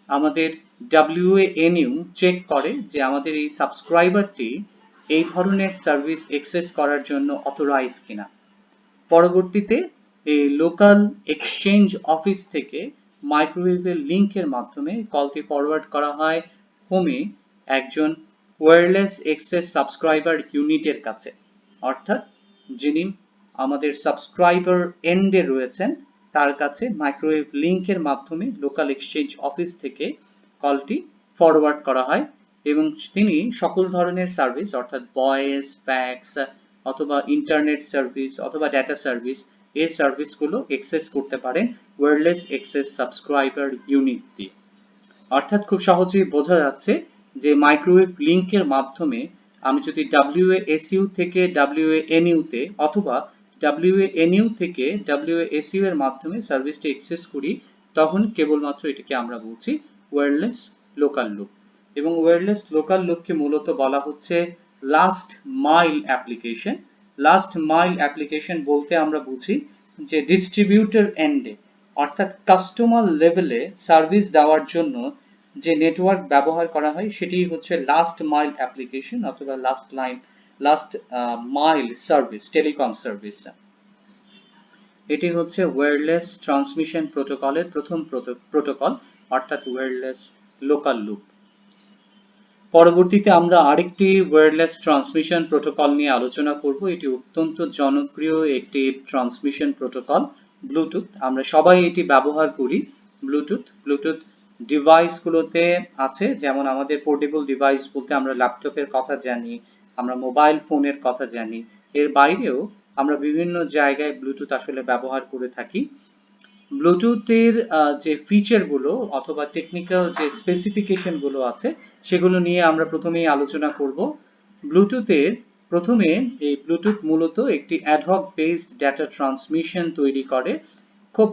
আমাদের WANU চেক করে যে আমাদের এই সাবস্ক্রাইবারটি এই ধরনের সার্ভিস অ্যাক্সেস করার জন্য অথরাইজ কিনা। পরবর্তীতে এই লোকাল এক্সচেঞ্জ অফিস থেকে মাইক্রোওয়েভের লিংকের মাধ্যমে কলটি ফরওয়ার্ড করা হয় হোমে একজন ওয়্যারলেস অ্যাক্সেস সাবস্ক্রাইবার ইউনিটের কাছে, অর্থাৎ যিনি আমাদের সাবস্ক্রাইবার এন্ডে রয়েছেন তার কাছে মাইক্রোওয়েভ লিংকের মাধ্যমে লোকাল এক্সচেঞ্জ অফিস থেকে কলটি ফরওয়ার্ড করা হয় এবং তিনি সকল ধরনের সার্ভিস অর্থাৎ ভয়েস, ফ্যাক্স অথবা ইন্টারনেট সার্ভিস অথবা ডেটা সার্ভিস, এই সার্ভিসগুলো অ্যাক্সেস করতে পারেন ওয়্যারলেস অ্যাক্সেস সাবস্ক্রাইবার ইউনিট দিয়ে। অর্থাৎ খুব সহজেই বোঝা যাচ্ছে যে মাইক্রোওয়েভ লিংকের মাধ্যমে আমি যদি WASU থেকে WANU তে অথবা WANU থেকে WASU এর মাধ্যমে সার্ভিসটি অ্যাক্সেস করি, তখন কেবলমাত্র এটাকে আমরা বলছি ওয়্যারলেস লোকাল লুপ। এবং ওয়্যারলেস লোকাল লুপকে মূলত বলা হচ্ছে last mile application. Last mile application বলতে আমরা বুঝি যে ডিস্ট্রিবিউটর এন্ডে অর্থাৎ কাস্টমার লেভেলে সার্ভিস দেওয়ার জন্য যে নেটওয়ার্ক ব্যবহার করা হয় সেটি হচ্ছে লাস্ট মাইল অ্যাপ্লিকেশন অথবা last mile service, telecom service. এটি হচ্ছে ওয়্যারলেস ট্রান্সমিশন প্রোটোকলের প্রথম প্রোটোকল, অর্থাৎ ওয়্যারলেস লোকাল লুপ। পরবর্তীতে আমরা আরেকটি ওয়্যারলেস ট্রান্সমিশন প্রোটোকল নিয়ে আলোচনা করব। এটি অত্যন্ত জনপ্রিয় একটি ট্রান্সমিশন প্রোটোকল, ব্লুটুথ। আমরা সবাই এটি ব্যবহার করি। ব্লুটুথ ডিভাইসগুলোতে আছে, যেমন আমাদের পোর্টেবল ডিভাইস বলতে আমরা ল্যাপটপের কথা জানি, আমরা মোবাইল ফোনের কথা জানি, এর বাইরেও আমরা বিভিন্ন জায়গায় ব্লুটুথ আসলে ব্যবহার করে থাকি। ব্লুটুথের যে ফিচারগুলো অথবা টেকনিক্যাল যে স্পেসিফিকেশনগুলো আছে সেগুলো নিয়ে আমরা প্রথমেই আলোচনা করব। ব্লুটুথের প্রথমে এই ব্লুটুথ মূলত একটি অ্যাডহক বেসড ডেটা ট্রান্সমিশন তৈরি করে। খুব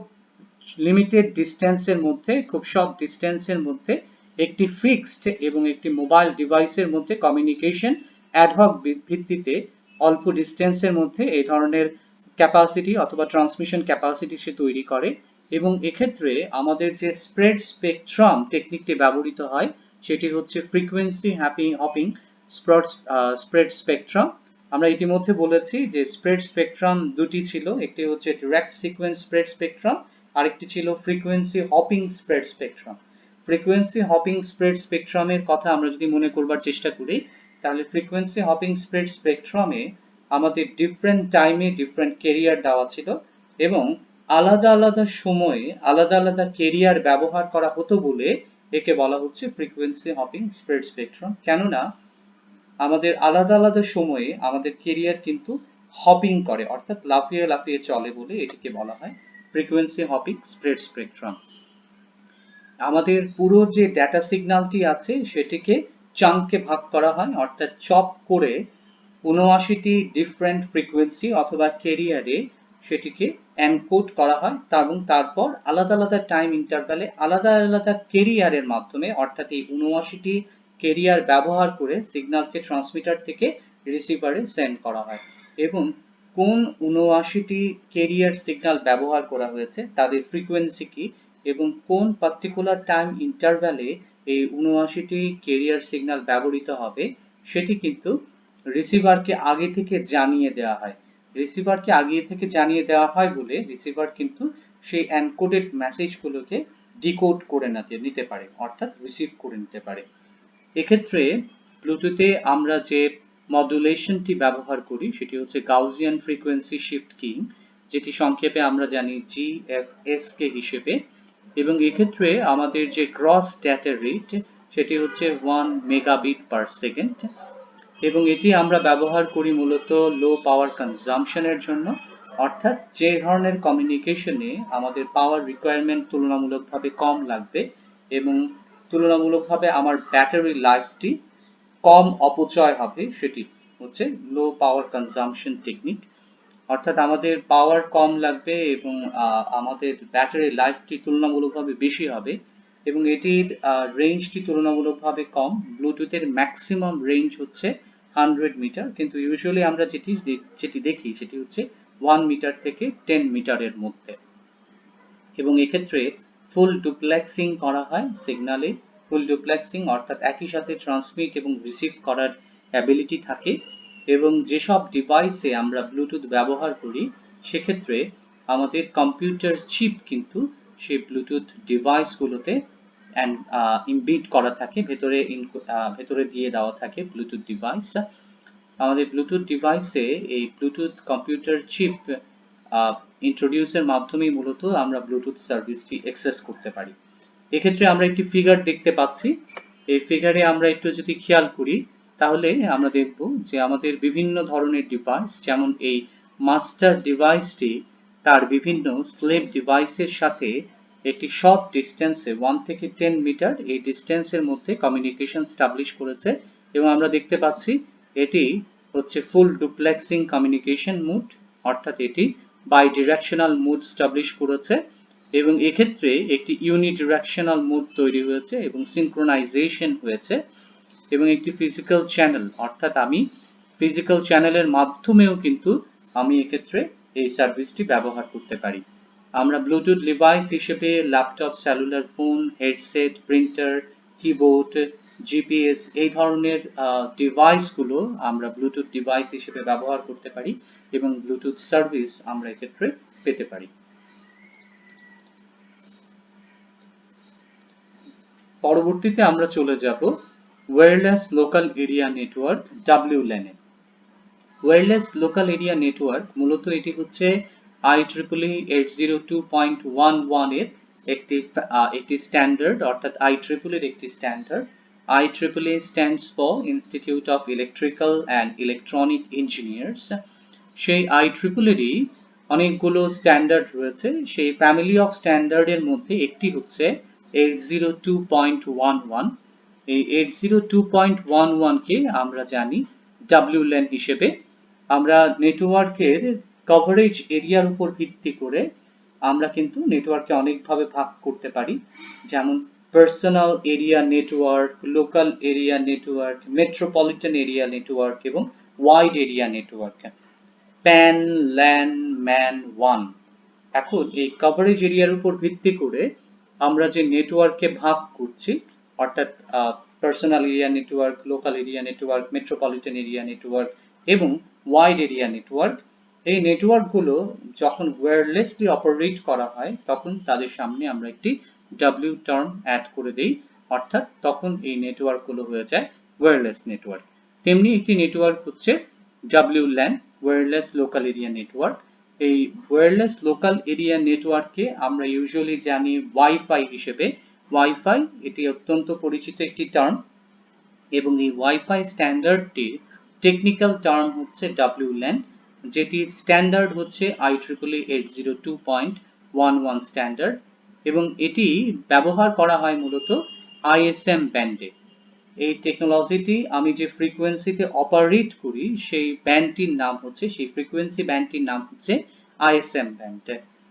লিমিটেড ডিস্টেন্সের মধ্যে, খুব শর্ট ডিস্টেন্সের মধ্যে একটি ফিক্সড এবং একটি মোবাইল ডিভাইসের মধ্যে কমিউনিকেশন অ্যাডহক ভিত্তিতে অল্প ডিস্টেন্সের মধ্যে এই ধরনের ক্যাপাসিটি অথবা ট্রান্সমিশন ক্যাপাসিটি সে তৈরি করে। এবং এক্ষেত্রে আমাদের যে স্প্রেড স্পেকট্রাম টেকনিকটি ব্যবহৃত হয় সেটি হচ্ছে ফ্রিকোয়েন্সি হপিং স্প্রেড স্পেকট্রাম। আমরা ইতিমধ্যে বলেছি যে স্প্রেড স্পেকট্রাম দুটি ছিল, একটি হচ্ছে ডিরেক্ট সিকোয়েন্স স্প্রেড স্পেকট্রাম, আরেকটি ছিল frequency hopping spread spectrum. Frequency hopping spread স্পেকট্রামের কথা আমরা যদি মনে করবার চেষ্টা করি, তাহলে ফ্রিকোয়েন্সি হপিং স্প্রেড স্পেকট্রামে আমাদের ডিফারেন্ট টাইমে ডিফারেন্ট ক্যারিয়ার দেওয়া ছিল এবং আলাদা আলাদা সময়ে আলাদা আলাদা ক্যারিয়ার ব্যবহার করা হতো বলে একে বলা হচ্ছে ফ্রিকোয়েন্সি হপিং স্প্রেড স্পেকট্রাম। কেননা আমাদের আলাদা আলাদা সময়ে আমাদের ক্যারিয়ার কিন্তু হপিং করে, অর্থাৎ লাফিয়ে লাফিয়ে চলে বলে এটিকে বলা হয় ফ্রিকোয়েন্সি হপিং স্প্রেড স্পেকট্রাম। আমাদের পুরো যে ডেটা সিগন্যালটি আছে সেটিকে চাঙ্কে ভাগ করা হয়, অর্থাৎ চপ করে ৭৯টি ডিফারেন্ট ফ্রিকোয়েন্সি অথবা ক্যারিয়ারে সেটিকে এনকোড করা হয় এবং তারপর আলাদা আলাদা টাইম ইন্টারভ্যালে আলাদা আলাদা ক্যারিয়ারের মাধ্যমে, অর্থাৎ এই ৭৯টি ক্যারিয়ার ব্যবহার করে সিগন্যালকে ট্রান্সমিটার থেকে রিসিভারে সেন্ড করা হয়। এবং কোন ৭৯টি ক্যারিয়ার সিগন্যাল ব্যবহার করা হয়েছে তাদের ফ্রিকোয়েন্সি কি এবং কোন পার্টিকুলার টাইম ইন্টারভ্যালে এই ৭৯টি ক্যারিয়ার সিগন্যাল ব্যবহৃত হবে সেটি কিন্তু রিসিভারকে আগে থেকে জানিয়ে দেওয়া হয়। রিসিভারকে আগে থেকে জানিয়ে দেওয়া হয় বলে রিসিভার কিন্তু সেই এনকোডেড মেসেজগুলোকে ডিকোড করে নিতে পারে, অর্থাৎ রিসিভ করে নিতে পারে। এক্ষেত্রে ব্লুটুথে আমরা যে মডুলেশনটি ব্যবহার করি সেটি হচ্ছে গাউসিয়ান ফ্রিকোয়েন্সি শিফট কিং, যেটি সংক্ষেপে আমরা জানি GFSK হিসেবে। এবং এক্ষেত্রে আমাদের যে গ্রস ডেটা রেট সেটি হচ্ছে 1 মেগাবিট পার সেকেন্ড এবং এটি আমরা ব্যবহার করি মূলত লো পাওয়ার কনজাম্পশনের জন্য, অর্থাৎ যে ধরনের কমিউনিকেশনে আমাদের পাওয়ার রিকোয়ারমেন্ট তুলনামূলকভাবে কম লাগবে এবং তুলনামূলকভাবে আমার ব্যাটারি লাইফটি কম অপচয় হবে সেটি। হচ্ছে লো পাওয়ার কনজাম্পশন টেকনিক, অর্থাৎ আমাদের পাওয়ার কম লাগবে এবং আমাদের ব্যাটারি লাইফটি তুলনামূলকভাবে বেশি হবে এবং এটির রেঞ্জটি তুলনামূলকভাবে কম। ব্লুটুথের ম্যাক্সিমাম রেঞ্জ হচ্ছে 100 মিটার, কিন্তু ইউজুয়ালি আমরা যেটি দেখি সেটি হচ্ছে 1 মিটার থেকে 10 মিটারের মধ্যে। এবং এক্ষেত্রে ফুল ডুপ্লেক্সিং করা হয় সিগনালে। ফুল ডুপ্লেক্সিং অর্থাৎ একই সাথে ট্রান্সমিট এবং রিসিভ করার অ্যাবিলিটি থাকে। এবং যেসব ডিভাইসে আমরা ব্লুটুথ ব্যবহার করি সেক্ষেত্রে আমাদের কম্পিউটার চিপ কিন্তু সেই ব্লুটুথ ডিভাইসগুলোতে ইমবিড করা থাকে, ভেতরে দিয়ে দেওয়া থাকে ব্লুটুথ ডিভাইস। আমাদের ব্লুটুথ ডিভাইসে এই ব্লুটুথ কম্পিউটার চিপ ইন্ট্রোডিউসের মাধ্যমেই মূলত আমরা ব্লুটুথ সার্ভিসটি অ্যাক্সেস করতে পারি। এক্ষেত্রে আমরা একটি ফিগার দেখতে পাচ্ছি। এই ফিগারে আমরা একটু যদি খেয়াল করি তাহলে আমরা দেখব যে আমাদের বিভিন্ন ধরনের ডিভাইস, যেমন এই মাস্টার ডিভাইসটি তার বিভিন্ন স্লেভ ডিভাইসের সাথে একটি শর্ট ডিস্টেন্সে 1 থেকে 10 মিটার এই ডিস্টেন্সের মধ্যে কমিউনিকেশন স্টাবলিশ করেছে এবং আমরা দেখতে পাচ্ছি এটি হচ্ছে ফুল ডুপ্লেক্সিং কমিউনিকেশন মোড, অর্থাৎ এটি বাই ডিরেকশনাল মোড স্টাবলিশ করেছে এবং এক্ষেত্রে একটি ইউনিডিরেকশনাল মোড তৈরি হয়েছে এবং সিনক্রোনাইজেশন হয়েছে এবং একটি ফিজিক্যাল চ্যানেল, অর্থাৎ আমি ফিজিক্যাল চ্যানেলের মাধ্যমেও কিন্তু আমি এক্ষেত্রে এই সার্ভিসটি ব্যবহার করতে পারি। আমরা ব্লুটুথ ডিভাইস হিসেবে laptop, cellular phone, headset, printer, keyboard, GPS এই ধরনের ডিভাইসগুলো আমরা ব্লুটুথ ডিভাইস হিসেবে ব্যবহার করতে পারি এবং ব্লুটুথ সার্ভিস আমরা এক্ষেত্রে পেতে পারি। পরবর্তীতে আমরা চলে যাব wireless local area network WLAN এ। ওয়্যারলেস লোকাল এরিয়া নেটওয়ার্ক মূলত এটি হচ্ছে IEEE 802.11 এর একটি স্ট্যান্ডার্ড, অর্থাৎ IEEE এর একটি standard. IEEE stands for Institute of Electrical and Electronic Engineers। সেই IEEE অনেকগুলো স্ট্যান্ডার্ড রয়েছে। সেই ফ্যামিলি অফ স্ট্যান্ডার্ডের মধ্যে একটি হচ্ছে 802.11। এই 802.11 কে আমরা জানি WLAN হিসেবে। আমরা নেটওয়ার্কের কভারেজ এরিয়ার উপর ভিত্তি করে আমরা কিন্তু নেটওয়ার্ককে অনেকভাবে ভাগ করতে পারি, যেমন personal area network, local area network, metropolitan area network এবং wide area network. PAN, LAN, MAN, ওয়ান। এখন এই কভারেজ এরিয়ার উপর ভিত্তি করে আমরা যে নেটওয়ার্ককে ভাগ করছি, অর্থাৎ personal area network, local area network, metropolitan area network এবং ওয়াইড এরিয়া নেটওয়ার্ক, এই নেটওয়ার্কগুলো যখন ওয়্যারলেসলি অপারেট করা হয় তখন তাদের সামনে আমরা একটি W টার্ম অ্যাড করে দেই, অর্থাৎ তখন এই নেটওয়ার্কগুলো হয়ে যায় ওয়্যারলেস নেটওয়ার্ক। তেমনি একটি নেটওয়ার্ক হচ্ছে WLAN, wireless local area network. এই ওয়্যারলেস লোকাল এরিয়া নেটওয়ার্ককে আমরা ইউজুয়ালি জানি ওয়াইফাই হিসেবে। ওয়াইফাই এটি অত্যন্ত পরিচিত একটি টার্ম এবং এই ওয়াইফাই স্ট্যান্ডার্ডটির টেকনিক্যাল টার্ম হচ্ছে WLAN, যেটির স্ট্যান্ডার্ড হচ্ছে IEEE 802.11 স্ট্যান্ডার্ড এবং এটি ব্যবহার করা হয় মূলত ISM ব্যান্ডে। এই টেকনোলজিটি আমি যে ফ্রিকোয়েন্সিতে অপারেট করি সেই ব্যান্ডটির নাম হচ্ছে, সেই ফ্রিকোয়েন্সি ব্যান্ডটির নাম হচ্ছে ISM ব্যান্ড।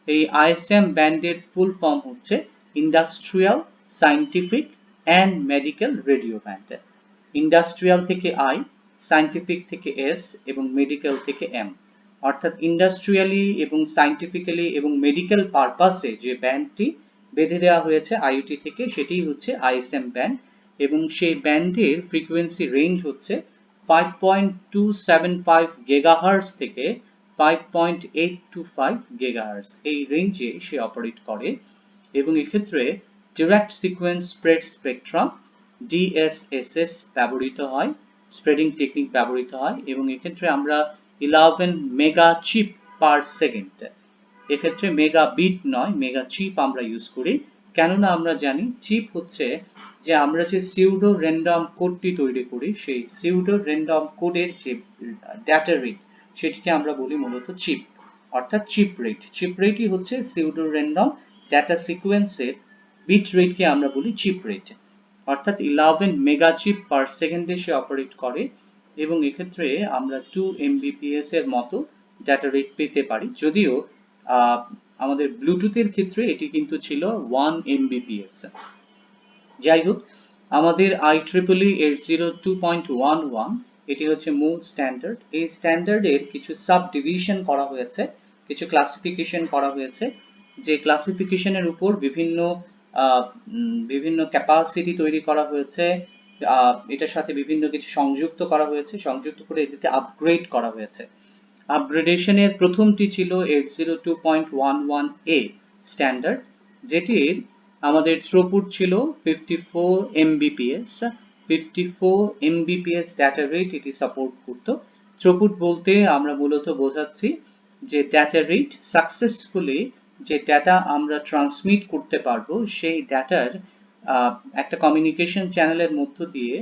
এই ISM ব্যান্ডের ফুল ফর্ম হচ্ছে industrial, scientific and medical radio band. Industrial থেকে I, সায়েন্টিফিক থেকে S এবং মেডিকেল থেকে M, অর্থাৎ ইন্ডাস্ট্রিয়ালি এবং সায়েন্টিফিক্যালি এবং মেডিকেল পারপাসে যে ব্যান্ডটি বেঁধে দেওয়া হয়েছে IoT থেকে সেটিই হচ্ছে ISM ব্যান্ড এবং সেই ব্যান্ডের ফ্রিকোয়েন্সি রেঞ্জ হচ্ছে 5.275 গিগাহার্টজ থেকে 5.825 গিগাহার্টজ। এই রেঞ্জে সে অপারেট করে এবং এক্ষেত্রে direct sequence spread spectrum DSSS ব্যবহৃত হয়, স্প্রেডিং টেকনিক ব্যবহৃত হয় এবং এক্ষেত্রে আমরা 11 মেগা চিপ পার সেকেন্ড, এক্ষেত্রে মেগা বিট নয় মেগা চিপ আমরা ইউজ করি, কেননা আমরা জানি চিপ হচ্ছে যে আমরা যে সিউডো র্যান্ডম কোডটি তৈরি করি সেই সিউডো র্যান্ডম কোডের যে ডেটা রেট সেটিকে আমরা বলি মূলত চিপ, অর্থাৎ চিপ রেট। চিপ রেটই হচ্ছে সিউডো র্যান্ডম ডেটা সিকোয়েন্সের বিট রেটকে আমরা বলি চিপ রেট, অর্থাৎ 11 মেগা চিপ পার সেকেন্ডে সে অপারেট করে এবং এক্ষেত্রে আমরা 2 Mbps এর মতো ডাটা রেট পেতে পারি, যদিও আমাদের ব্লুটুথের ক্ষেত্রে এটি কিন্তু ছিল 1 Mbps। যাই হোক, আমাদের IEEE 802.11 এটি হচ্ছে মূল স্ট্যান্ডার্ড। এই স্ট্যান্ডার্ডের কিছু সাব ডিভিশন করা হয়েছে, কিছু ক্লাসিফিকেশন করা হয়েছে, যে ক্লাসিফিকেশনের উপর বিভিন্ন ক্যাপাসিটি তৈরি করা হয়েছে, এটার সাথে বিভিন্ন কিছু সংযুক্ত করা হয়েছে, সংযুক্ত করে এটিতে আপগ্রেড করা হয়েছে। আপগ্রেডেশনের প্রথমটি ছিল 802.11a স্ট্যান্ডার্ড, যেটির আমাদের থ্রুপুট ছিল 54 Mbps। 54 Mbps ডাটা রেট এটি সাপোর্ট করত। থ্রুপুট বলতে আমরা মূলত বোঝাচ্ছি যে ডাটা রেট সাকসেসফুলি যে ডাটা আমরা ট্রান্সমিট করতে পারবো, সেই ডাটার একটা কমিউনিকেশন চ্যানেলের মধ্য দিয়ে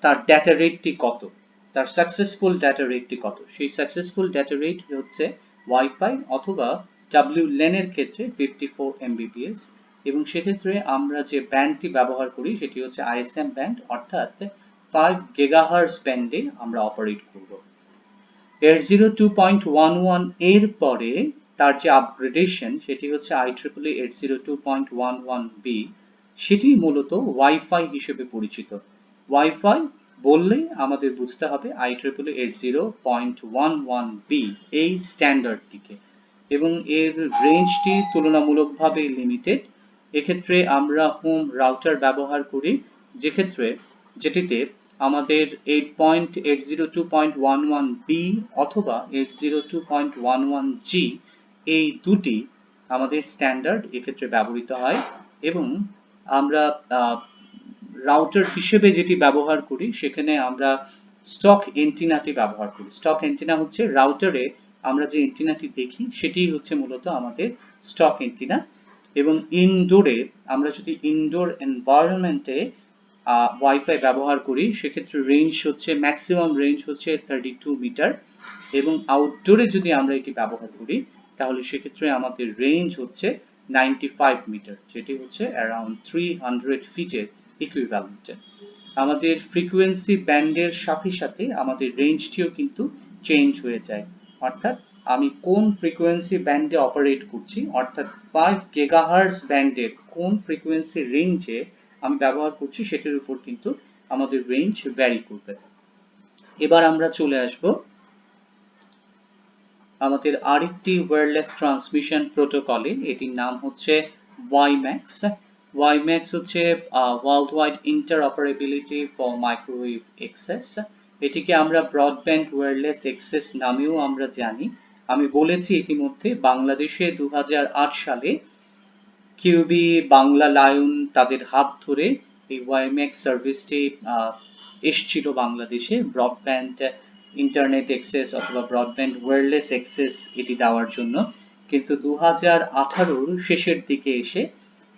তার ডাটা রেটটি কত, তার সাকসেসফুল ডাটা রেটটি কত। সেই সাকসেসফুল ডাটা রেট হচ্ছে ওয়াইফাই অথবা WLAN এর ক্ষেত্রে 54 Mbps, এবং সেক্ষেত্রে আমরা যে ব্যান্ডটি ব্যবহার করি সেটি হচ্ছে ISM ব্যান্ড, অর্থাৎ 5 GHz ব্যান্ডে আমরা অপারেট করব। 802.11 এর পরে তার যে আপগ্রেডেশন সেটি হচ্ছে IEEE 802.11b, সেটি মূলত ওয়াইফাই হিসেবে পরিচিত। ওয়াইফাই বললে আমাদের বুঝতে হবে IEEE 80.11b এই স্ট্যান্ডার্ডটিকে, এবং এর রেঞ্জটি তুলনামূলকভাবে লিমিটেড। এক্ষেত্রে আমরা হোম রাউটার ব্যবহার করি, যেটিতে আমাদের 802.11b অথবা 802.11g এই দুটি আমাদের স্ট্যান্ডার্ড এক্ষেত্রে ব্যবহৃত হয়। এবং আমরা রাউটার হিসেবে যেটি ব্যবহার করি সেখানে আমরা স্টক এন্টিনাটি ব্যবহার করি। স্টক এন্টিনা হচ্ছে রাউটারে আমরা যে এন্টিনাটি দেখি সেটিই হচ্ছে মূলত আমাদের স্টক এন্টিনা। এবং ইনডোরে আমরা যদি ইনডোর এনভায়রনমেন্টে ওয়াইফাই ব্যবহার করি সেক্ষেত্রে রেঞ্জ হচ্ছে ম্যাক্সিমাম রেঞ্জ হচ্ছে 32 মিটার, এবং আউটডোরে যদি আমরা এটি ব্যবহার করি তাহলে সেক্ষেত্রে আমাদের রেঞ্জ হচ্ছে 95 মিটার, যেটি হচ্ছে অ্যারাউন্ড 300 ফিটের ইকুইভ্যালেন্ট। আমাদের ফ্রিকোয়েন্সি ব্যান্ডের সাথে সাথে আমাদের রেঞ্জটিও কিন্তু চেঞ্জ হয়ে যায়, অর্থাৎ আমি কোন ফ্রিকোয়েন্সি ব্যান্ডে অপারেট করছি, অর্থাৎ 5 GHz ব্যান্ডের কোন ফ্রিকোয়েন্সি রেঞ্জে আমি ব্যবহার করছি সেটির উপর কিন্তু আমাদের রেঞ্জ ভ্যারি করবে। এবার আমরা চলে আসব আমাদের আরেকটি ওয়্যারলেস ট্রান্সমিশন প্রোটোকলে, এটির নাম হচ্ছে WiMAX। WiMAX হচ্ছে world wide interoperability for microwave access. এটিকে আমরা ব্রডব্যান্ড ওয়্যারলেস অ্যাক্সেস নামেও আমরা জানি। আমি বলেছি ইতিমধ্যে বাংলাদেশে 2008 সালে কিউবি, বাংলা লায়ন তাদের হাত ধরে এই WiMAX সার্ভিসটি এসেছিল বাংলাদেশে, ব্রডব্যান্ড ইন্টারনেট অ্যাক্সেস অথবা ব্রডব্যান্ড ওয়্যারলেস অ্যাক্সেস এটি দেওয়ার জন্য। কিন্তু 2018 শেষের দিকে এসে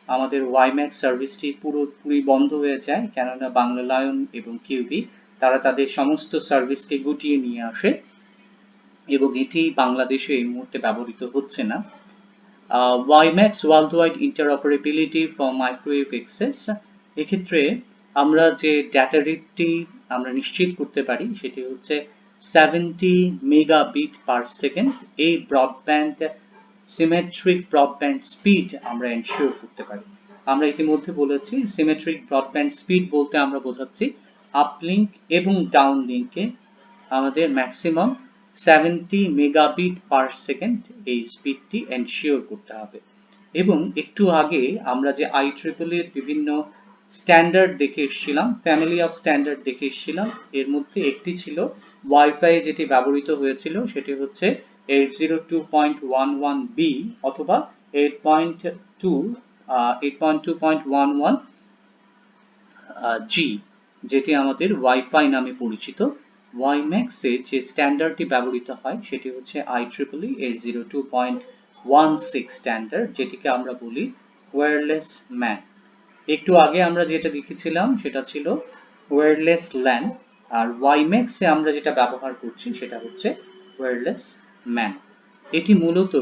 আমাদের WiMAX সার্ভিসটি পুরোপুরি বন্ধ হয়ে যায়, কেননা বাংলা লায়ন এবং কিউবি তারা তাদের সমস্ত সার্ভিসকে গুটিয়ে নিয়ে আসে, এবং এটি বাংলাদেশে এই মুহূর্তে ব্যবহৃত হচ্ছে না। WiMAX world wide interoperability for microwave access, এক্ষেত্রে আমরা যে ডাটা রেটটি আমরা নিশ্চিত করতে পারি সেটি হচ্ছে 70 মেগাবিট পার সেকেন্ড। এই ব্রডব্যান্ড সিমেট্রিক ব্রডব্যান্ড স্পিড আমরা এনশিওর করতে পারি। আমরা ইতিমধ্যে বলেছি সিমেট্রিক ব্রডব্যান্ড স্পিড বলতে আমরা বোঝাচ্ছি আপলিঙ্ক এবং ডাউনলিঙ্কে আমাদের ম্যাক্সিমাম 70 মেগাবিট পার সেকেন্ড এই স্পিডটি এনশিওর করতে হবে। এবং একটু আগে আমরা যে IEEE এর বিভিন্ন স্ট্যান্ডার্ড দেখে এসেছিলাম, ফ্যামিলি অফ স্ট্যান্ডার্ড দেখে এসেছিলাম, এর মধ্যে একটি ছিল ওয়াইফাই যেটি ব্যবহৃত হয়েছিল সেটি হচ্ছে 802.11b অথবা 8.2.11g, যেটি আমাদের ওয়াইফাই নামে পরিচিত। WiMAX এ যে স্ট্যান্ডার্ডটি ব্যবহৃত হয় সেটি হচ্ছে IEEE 802.16 স্ট্যান্ডার্ড, যেটিকে আমরা বলি ওয়্যারলেস ম্যান। একটু আগে আমরা যেটা দেখেছিলাম সেটা ছিল ওয়্যারলেস ল্যান, আর WiMAX এ আমরা যেটা ব্যবহার করছি সেটা হচ্ছে ওয়্যারলেস ম্যান। এটি মূলত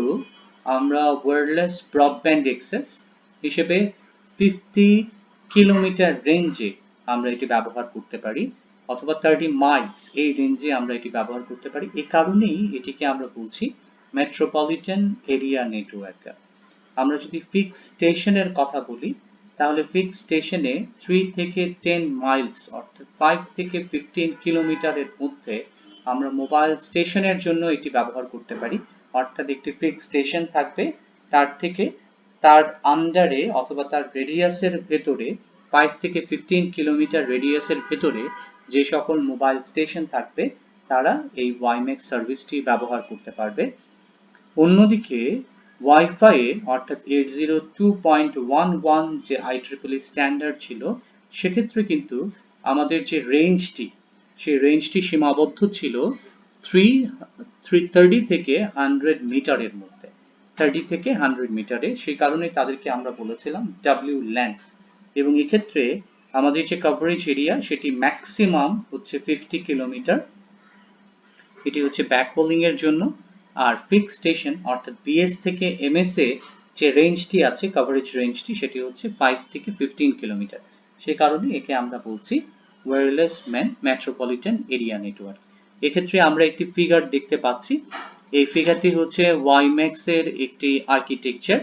আমরা ওয়্যারলেস ব্রডব্যান্ড অ্যাক্সেস হিসেবে 50 কিলোমিটার রেঞ্জে আমরা এটি ব্যবহার করতে পারি, অথবা 30 মাইলস এই রেঞ্জে আমরা এটি ব্যবহার করতে পারি। এ কারণেই এটিকে আমরা বলছি মেট্রোপলিটন এরিয়া নেটওয়ার্ক। আমরা যদি ফিক্স স্টেশনের কথা বলি তাহলে ফিক্স স্টেশনে 3 থেকে 10 মাইলস অর্থাৎ 5 থেকে 15 কিলোমিটারের মধ্যে আমরা মোবাইল স্টেশনের জন্য এটি ব্যবহার করতে পারি। অর্থাৎ একটি ফিক্স স্টেশন থাকবে, তার আন্ডারে অথবা তার রেডিয়াসের ভেতরে 5 থেকে 15 কিলোমিটার রেডিয়াসের ভেতরে যে সকল মোবাইল স্টেশন থাকবে তারা এই ওয়াইম্যাক্স সার্ভিসটি ব্যবহার করতে পারবে। অন্যদিকে ওয়াইফাই অর্থাৎ 802.11 যে IEEE স্ট্যান্ডার্ড ছিল, সেক্ষেত্রে কিন্তু আমাদের যে রেঞ্জটি সেই রেঞ্জটি সীমাবদ্ধ ছিল 30 থেকে 100 মিটারের মধ্যে, 30 থেকে 100 মিটারে। সেই কারণে তাদেরকে আমরা বলেছিলাম WLAN। এবং এক্ষেত্রে আমাদের যে কভারেজ এরিয়া সেটি ম্যাক্সিমাম হচ্ছে 50 কিলোমিটার, এটি হচ্ছে ব্যাকহোলিং এর জন্য। আর ফিক্স স্টেশন অর্থাৎ বিএস থেকে এমএস এ যে রেঞ্জটি আছে, কভারেজ রেঞ্জটি, সেটি হচ্ছে 5 থেকে 15 কিলোমিটার। সেই কারণে একে আমরা বলছি ওয়্যারলেস মেট্রোপলিটন এরিয়া নেটওয়ার্ক। এক্ষেত্রে আমরা একটি ফিগার দেখতে পাচ্ছি। এই ফিগারটি হচ্ছে ওয়াইম্যাক্স এর একটি আর্কিটেকচার।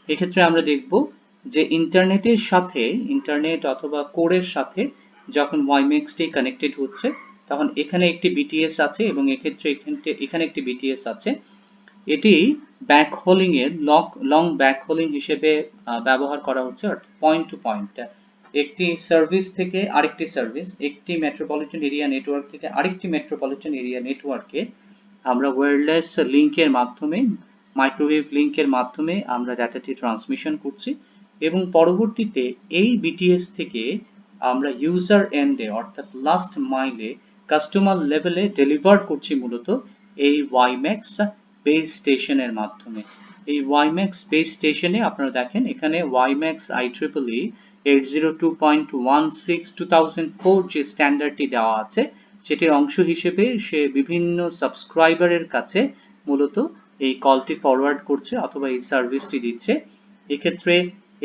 এক্ষেত্রে আমরা দেখব যে ইন্টারনেট অথবা কোরের সাথে যখন ওয়াইম্যাক্সটি কানেক্টেড হচ্ছে তখন এখানে একটি বিটিএস আছে এবং এখানে একটি বিটিএস আছে। এটি ব্যাকহোলিং এর লং ব্যাকহোলিং হিসেবে ব্যবহার করা হচ্ছে, পয়েন্ট টু পয়েন্ট। একটি সার্ভিস থেকে আরেকটি সার্ভিস, একটি মেট্রোপলিটন এরিয়া নেটওয়ার্ক থেকে আরেকটি মেট্রোপলিটন এরিয়া নেটওয়ার্কে আমরা ওয়্যারলেস লিংকের মাধ্যমে, মাইক্রোওয়েভ লিংকের মাধ্যমে আমরা ডাটাটি ট্রান্সমিশন করছি এবং পরবর্তীতে এই বিটিএস থেকে আমরা ইউজার এন্ডে অর্থাৎ লাস্ট মাইলে কাস্টমার লেভেলে ডেলিভার করছি মূলত এই ওয়াইম্যাক্স বেস স্টেশনের মাধ্যমে। এই ওয়াইম্যাক্স বেস স্টেশনে আপনারা দেখেন এখানে ওয়াইম্যাক্স IEEE 802.16 যে স্ট্যান্ডার্ডটি দেওয়া আছে সেটির অংশ হিসেবে সে বিভিন্ন সাবস্ক্রাইবারের কাছে মূলত এই কলটি ফরওয়ার্ড করছে অথবা এই সার্ভিসটি দিচ্ছে। এক্ষেত্রে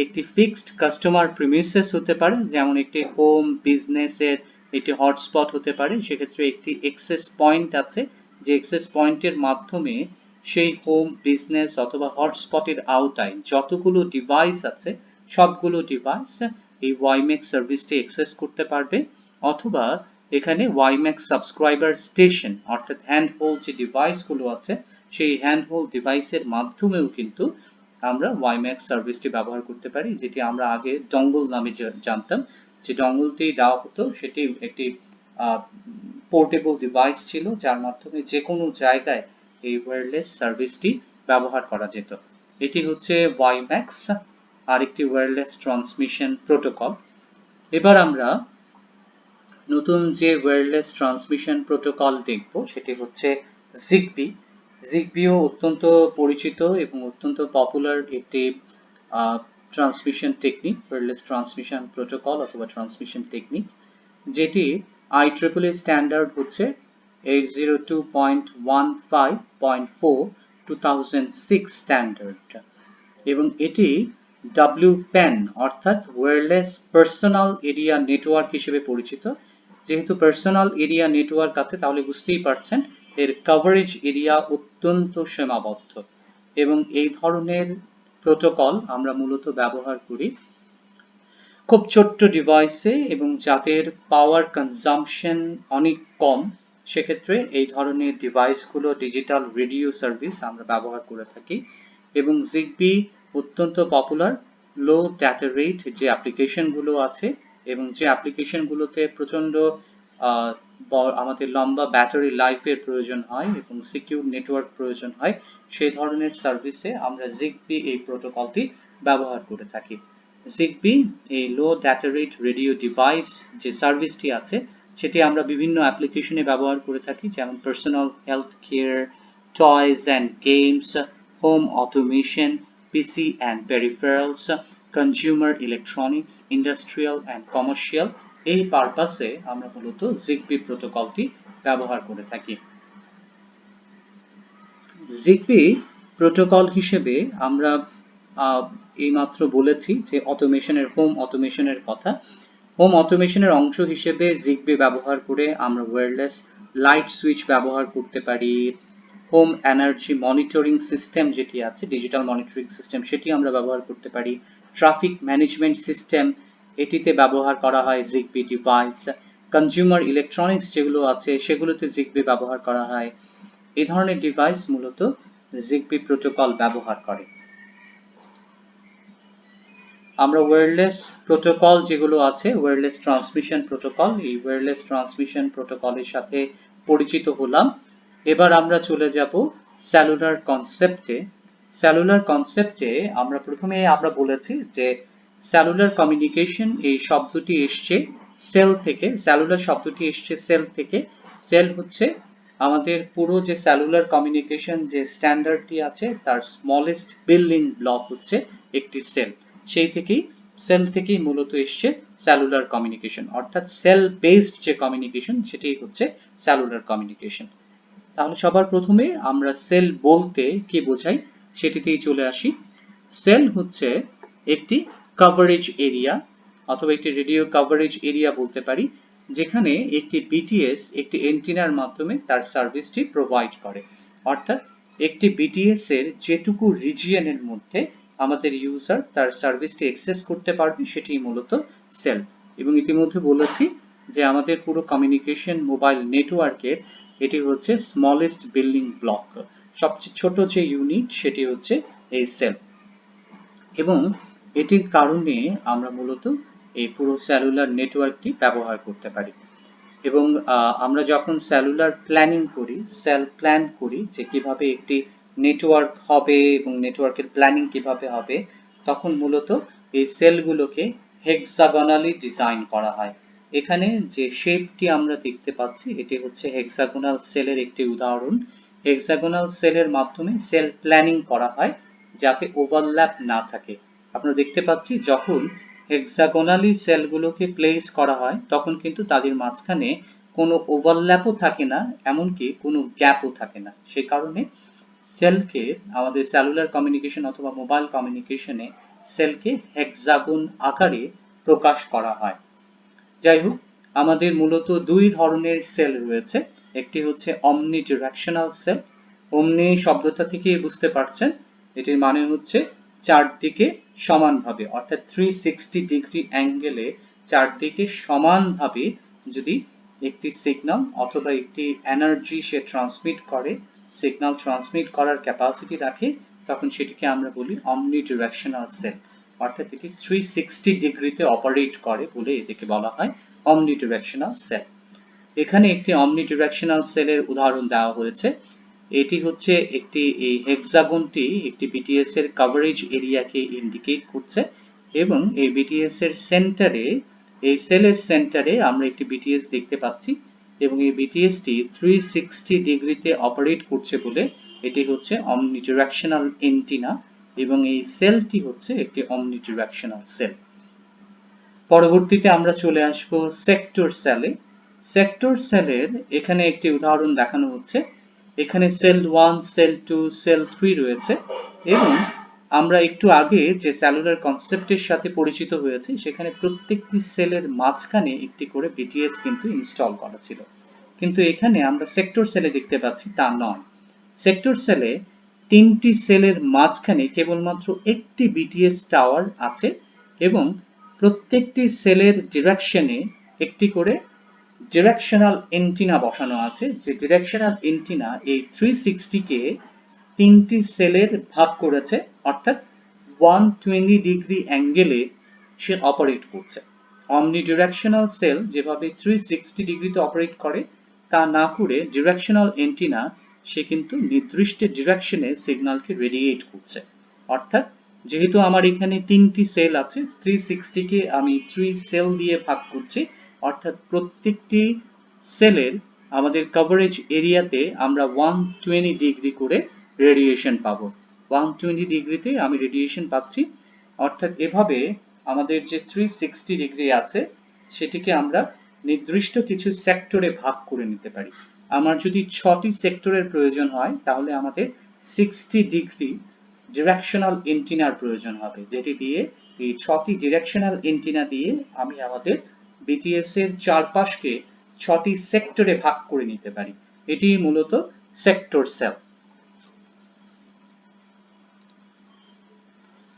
একটি ফিক্সড কাস্টমার প্রিমিসেস হতে পারে, যেমন একটি হোম বিজনেসের একটি হটস্পট হতে পারে। সেক্ষেত্রে একটি এক্সেস পয়েন্ট আছে, যে এক্সেস পয়েন্টের মাধ্যমে সেই হোম বিজনেস অথবা হটস্পটের আওতায় যতগুলো ডিভাইস আছে সবগুলো ডিভাইস এই ওয়াইম্যাক্স সার্ভিসটি অ্যাক্সেস করতে পারবে। অথবা এখানে ওয়াইম্যাক্স সাবস্ক্রাইবার স্টেশন অর্থাৎ হ্যান্ড হোল্ড যে ডিভাইসগুলো আছে সেই হ্যান্ড হোল্ড ডিভাইসের মাধ্যমেও কিন্তু আমরা ওয়াইম্যাক্স সার্ভিসটি ব্যবহার করতে পারি, যেটি আমরা আগে ডঙ্গল নামে জানতাম। যে ডঙ্গলটি দেওয়া হতো সেটি একটি পোর্টেবল ডিভাইস ছিল যার মাধ্যমে যে কোনো জায়গায় এই ওয়্যারলেস সার্ভিসটি ব্যবহার করা যেত। এটি হচ্ছে ওয়াইম্যাক্স, আরেকটি ওয়্যারলেস ট্রান্সমিশন প্রোটোকল। এবার আমরা নতুন যে ওয়্যারলেস ট্রান্সমিশন প্রোটোকল দেখব সেটি হচ্ছে জিগবি। জিগবিও অত্যন্ত পরিচিত এবং অত্যন্ত পপুলার একটি transmission technique, wireless transmission protocol অথবা ট্রান্সমিশন টেকনিক, যেটি IEEE স্ট্যান্ডার্ড হচ্ছে 802.15.4 2006 স্ট্যান্ডার্ড এবং এটি WPAN অর্থাৎ ওয়্যারলেস পার্সোনাল এরিয়া নেটওয়ার্ক হিসেবে পরিচিত। যেহেতু পার্সোনাল এরিয়া নেটওয়ার্ক আছে তাহলে বুঝতেই পারছেন এর কভারেজ এরিয়া অত্যন্ত সীমাবদ্ধ এবং এই ধরনের প্রোটোকল আমরা মূলত ব্যবহার করি খুব ছোট্ট ডিভাইসে এবং যাদের পাওয়ার কনজাম্পশন অনেক কম। সেক্ষেত্রে এই ধরনের ডিভাইসগুলো ডিজিটাল রেডিও সার্ভিস আমরা ব্যবহার করে থাকি এবং জিগবি অত্যন্ত পপুলার লো ডাটা রেট যে অ্যাপ্লিকেশনগুলো আছে এবং যে অ্যাপ্লিকেশনগুলোতে প্রচণ্ড আমাদের লম্বা ব্যাটারি লাইফের প্রয়োজন হয় এবং সিকিউর নেটওয়ার্ক প্রয়োজন হয়, সেই ধরনের সার্ভিসে আমরা জিগবি এই প্রোটোকলটি ব্যবহার করে থাকি। জিগবি এই লো ডাটা রেট রেডিও ডিভাইস যে সার্ভিসটি আছে সেটি আমরা বিভিন্ন অ্যাপ্লিকেশনে ব্যবহার করে থাকি, যেমন personal health care, toys and games, home automation, PC and peripherals, consumer electronics, industrial and commercial. এই পারপাসে আমরা মূলত জিগবি প্রোটোকলটি ব্যবহার করে থাকি। জিগবি প্রোটোকল হিসেবে আমরা এইমাত্র বলেছি যে অটোমেশনের, হোম অটোমেশনের কথা। হোম অটোমেশনের অংশ হিসেবে জিগবি ব্যবহার করে আমরা ওয়্যারলেস লাইট সুইচ ব্যবহার করতে পারি। হোম এনার্জি মনিটরিং সিস্টেম যেটি আছে, ডিজিটাল মনিটরিং সিস্টেম, সেটি আমরা ব্যবহার করতে পারি। ট্রাফিক ম্যানেজমেন্ট সিস্টেম, এটিতে ব্যবহার করা হয় জিগবি ডিভাইস। কনজিউমার ইলেকট্রনিক্স যেগুলো আছে সেগুলোতে জিগবি ব্যবহার করা হয়। এই ধরনের ডিভাইস মূলত জিগবি প্রোটোকল ব্যবহার করে। আমরা ওয়্যারলেস প্রোটোকল যেগুলো আছে, ওয়্যারলেস ট্রান্সমিশন প্রোটোকল, এই ওয়্যারলেস ট্রান্সমিশন প্রোটোকলের সাথে পরিচিত হলাম। এবার আমরা চলে যাব সেলুলার কনসেপ্টে। সেলুলার কনসেপ্টে আমরা বলেছি যে সেলুলার কমিউনিকেশন এই শব্দটি এসছে সেল থেকে, সেলুলার শব্দটি এসছে সেল থেকে। সেল হচ্ছে আমাদের পুরো যে সেলুলার কমিউনিকেশন যে স্ট্যান্ডার্ডটি আছে তার স্মলেস্ট বিল্ডিং ব্লক হচ্ছে একটি সেল। সেল থেকেই মূলত এসছে সেলুলার কমিউনিকেশন, অর্থাৎ সেল বেসড যে কমিউনিকেশন সেটাই হচ্ছে সেলুলার কমিউনিকেশন। তাহলে সবার প্রথমে আমরা সেল বলতে কি বোঝাই সেটিতেই চলে আসি। সেল হচ্ছে একটি কভারেজ এরিয়া অথবা একটি রেডিও কভারেজ এরিয়া বলতে পারি, যেখানে একটি বিটিএস একটি এন্টিনার মাধ্যমে তার সার্ভিসটি প্রোভাইড করে। অর্থাৎ একটি বিটিএস এর যেটুকু রিজিয়নের মধ্যে আমাদের ইউজার তার সার্ভিসটি অ্যাক্সেস করতে পারবে সেটি মূলত সেল। এবং ইতিমধ্যে বলেছি যে আমাদের পুরো কমিউনিকেশন মোবাইল নেটওয়ার্কের এটি হচ্ছে স্মলেস্ট বিল্ডিং ব্লক, সবচেয়ে ছোট যে ইউনিট সেটি হচ্ছে এই সেল। এবং এটির কারণে আমরা মূলত এই পুরো সেলুলার নেটওয়ার্কটি ব্যবহার করতে পারি। এবং আমরা যখন সেলুলার প্ল্যানিং করি, সেল প্ল্যান করি যে কিভাবে একটি নেটওয়ার্ক হবে এবং নেটওয়ার্কের প্ল্যানিং কিভাবে হবে, তখন মূলত এই সেলগুলোকে হেক্সাগোনালি ডিজাইন করা হয়। এখানে যে শেপটি আমরা দেখতে পাচ্ছি এটি হচ্ছে হেক্সাগোনাল সেলের একটি উদাহরণ। হেক্সাগোনাল সেলের মাধ্যমে সেল প্ল্যানিং করা হয় যাতে ওভারল্যাপ না থাকে। আমরা দেখতে পাচ্ছি যখন হেক্সাগোনালি সেলগুলোকে প্লেস করা হয় তখন কিন্তু তাদের মাঝখানে কোনো ওভারল্যাপও থাকে না, এমনকি কোনো গ্যাপও থাকে না। সেই কারণে সেলকে আমাদের সেলুলার কমিউনিকেশন অথবা মোবাইল কমিউনিকেশনে সেলকে হেক্সাগন আকারে প্রকাশ করা হয়। যাই হোক, আমাদের মূলত দুই ধরনের সেল রয়েছে। একটি হচ্ছে অমনি ডিরেকশনাল সেল। অমনি শব্দটা থেকে বুঝতে পারছেন এটির মানে হচ্ছে চারদিকে সমানভাবে, অর্থাৎ 360 ডিগ্রি অ্যাঙ্গেলে চারদিকে সমানভাবে যদি একটি সিগন্যাল অথবা একটি এনার্জি সে ট্রান্সমিট করে, সিগন্যাল ট্রান্সমিট করার ক্যাপাসিটি রাখে, তখন সেটিকে আমরা বলি অমনি ডিরেকশনাল সেল। অর্থাৎ এটি 360 ডিগ্রিতে অপারেট করে বলে এটিকে বলা হয় অমনি ডিরেকশনাল সেল। এখানে একটি অমনি ডিরেকশনাল সেলের উদাহরণ দেওয়া হয়েছে। এটি হচ্ছে এই হেক্সাগনটি একটি বিটিএস এর কভারেজ এরিয়াকে ইন্ডিকেট করছে এবং এই বিটিএস এর সেন্টারে, এই সেলের সেন্টারে আমরা একটি বিটিএস দেখতে পাচ্ছি এবং এই বিটিএসটি 360 ডিগ্রিতে অপারেট করছে বলে এটি হচ্ছে অমনি ডিরেকশনাল এন্টিনা এবং এই সেলটি হচ্ছে একটি অমনি ডিরেকশনাল সেল। পরবর্তীতে আমরা চলে আসব সেক্টর সেলে। সেক্টর সেলের এখানে একটি উদাহরণ দেখানো হচ্ছে। এখানে সেল 1, সেল 2, সেল 3 রয়েছে এবং আমরা একটু আগে যে সেলুলার কনসেপ্টের সাথে পরিচিত হয়েছি সেখানে প্রত্যেকটি সেলের মাঝখানে একটি করে বিটিএস কিন্তু ইনস্টল করা ছিল। কিন্তু এখানে আমরা সেক্টর সেলে দেখতে পাচ্ছি তা নয়। সেক্টর সেলে তিনটি সেলের মাঝখানে কেবলমাত্র একটি বিটিএস টাওয়ার আছে এবং প্রত্যেকটি সেলের ডিরেকশনে একটি করে ডিরেকশনাল এন্টিনা বসানো আছে, যে ডিরেকশনাল এন্টিনা এই 360 কে তিনটি সেলের ভাগ করেছে, অর্থাৎ 120 ডিগ্রি অ্যাঙ্গেলে সে অপারেট করছে। অমনি ডিরেকশনাল সেল যেভাবে 360 ডিগ্রিতে অপারেট করে তা না করে ডিরেকশনাল এন্টিনা সে কিন্তু নির্দিষ্ট ডিরেকশনে সিগন্যালকে রেডিয়েট করছে। অর্থাৎ যেহেতু আমার এখানে তিনটি সেল আছে, 360 কে আমি 3 সেল দিয়ে ভাগ করছি, অর্থাৎ প্রত্যেকটি সেলের আমাদের কভারেজ এরিয়াতে আমরা 120 ডিগ্রি করে রেডিয়েশন পাবো। 120 ডিগ্রিতে আমি রেডিয়েশন পাচ্ছি, অর্থাৎ এভাবে আমাদের যে 360 ডিগ্রি আছে সেটিকে আমরা নির্দিষ্ট কিছু সেক্টরে ভাগ করে নিতে পারি। আমার যদি 6টি সেক্টরের প্রয়োজন হয় তাহলে আমাদের 60 ডিগ্রি ডিরেকশনাল এন্টিনার প্রয়োজন হবে, যেটি দিয়ে এই 6টি ডিরেকশনাল এন্টিনা দিয়ে আমি আমাদের বিটিএস এর চারপাশকে 6টি সেক্টরে ভাগ করে নিতে পারি। এটি মূলত সেক্টর সেল।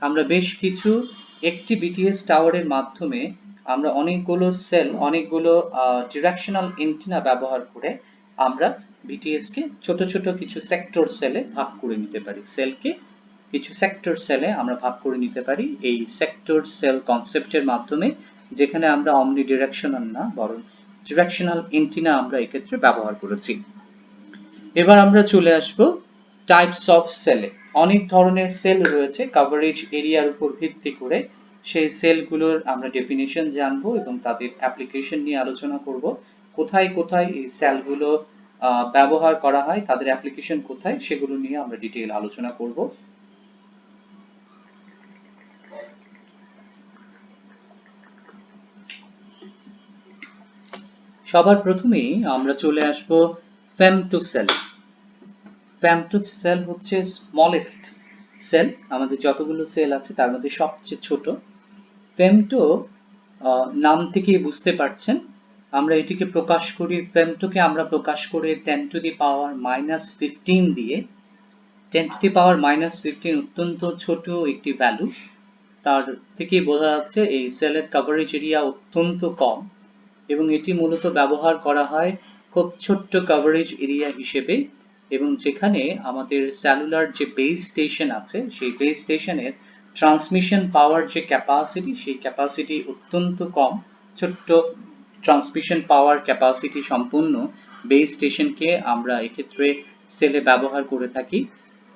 আমরা বেশ কিছু একটি বিটিএস টাওয়ারের মাধ্যমে আমরা অনেকগুলো সেল, অনেকগুলো ডিরেকশনাল এন্টেনা ব্যবহার করে আমরা বিটিএস কে ছোট ছোট কিছু সেক্টর সেলে ভাগ করে নিতে পারি। সেলকে কিছু সেক্টর সেলে আমরা ভাগ করে নিতে পারি এই সেক্টর সেল কনসেপ্টের মাধ্যমে, যেখানে আমরা অমনি ডিরেকশনাল না বরং ডিরেকশনাল এন্টেনা আমরা এক্ষেত্রে ব্যবহার করেছি। এবার আমরা চলে আসব টাইপস অফ সেলে। অনেক ধরনের সেল রয়েছে কভারেজ এরিয়ার উপর ভিত্তি করে। সেই সেলগুলোর আমরা ডেফিনিশন জানবো এবং তাদের অ্যাপ্লিকেশন নিয়ে আলোচনা করব। কোথায় কোথায় এই সেলগুলো ব্যবহার করা হয়, তাদের অ্যাপ্লিকেশন কোথায়, সেগুলো নিয়ে আমরা ডিটেইল আলোচনা করব। সবার প্রথমেই আমরা চলে আসব ফেমটোসেল। ফেমটোসেল হচ্ছে স্মলেস্ট সেল, আমাদের যতগুলো সেল আছে তার মধ্যে সবচেয়ে ছোট। ফেমটো নাম থেকেই বুঝতে পারছেন, আমরা এটিকে প্রকাশ করি, ফেমটোকে আমরা প্রকাশ করে 10⁻⁻15 দিয়ে। 10⁻⁻15 অত্যন্ত ছোট একটি ভ্যালু, তার থেকেই বোঝা যাচ্ছে এই সেলের কভারেজ এরিয়া অত্যন্ত কম এবং এটি মূলত ব্যবহার করা হয় খুব ছোট্ট কভারেজ এরিয়া হিসেবে, এবং যেখানে আমাদের সেলুলার যে বেস স্টেশন আছে সেই বেস স্টেশনের ট্রান্সমিশন পাওয়ার যে ক্যাপাসিটি, সেই ক্যাপাসিটি অত্যন্ত কম। ছোট্ট ট্রান্সমিশন পাওয়ার ক্যাপাসিটি সম্পন্ন বেস স্টেশনকে আমরা এক্ষেত্রে সেলে ব্যবহার করে থাকি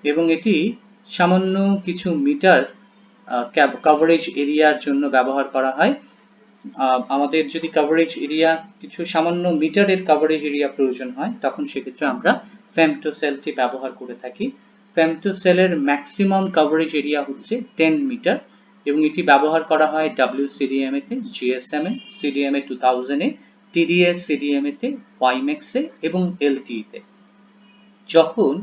এবং এটি সামান্য কিছু মিটার কভারেজ এরিয়ার জন্য ব্যবহার করা হয়। আমাদের যদি কভারেজ এরিয়া কিছু সামান্য মিটারের কভারেজ এরিয়া প্রয়োজন হয়, তখন সেক্ষেত্রে আমরা ফেমটোসেলটি ব্যবহার করে থাকি। ফেমটোসেলের ম্যাক্সিমাম কভারেজ এরিয়া হচ্ছে 10 মিটার এবং এটি ব্যবহার করা হয় WCDMA তে, GSM এ, CDMA 2000 এ, TDS CDMA তে, WiMAX এ এবং LTE তে। যখন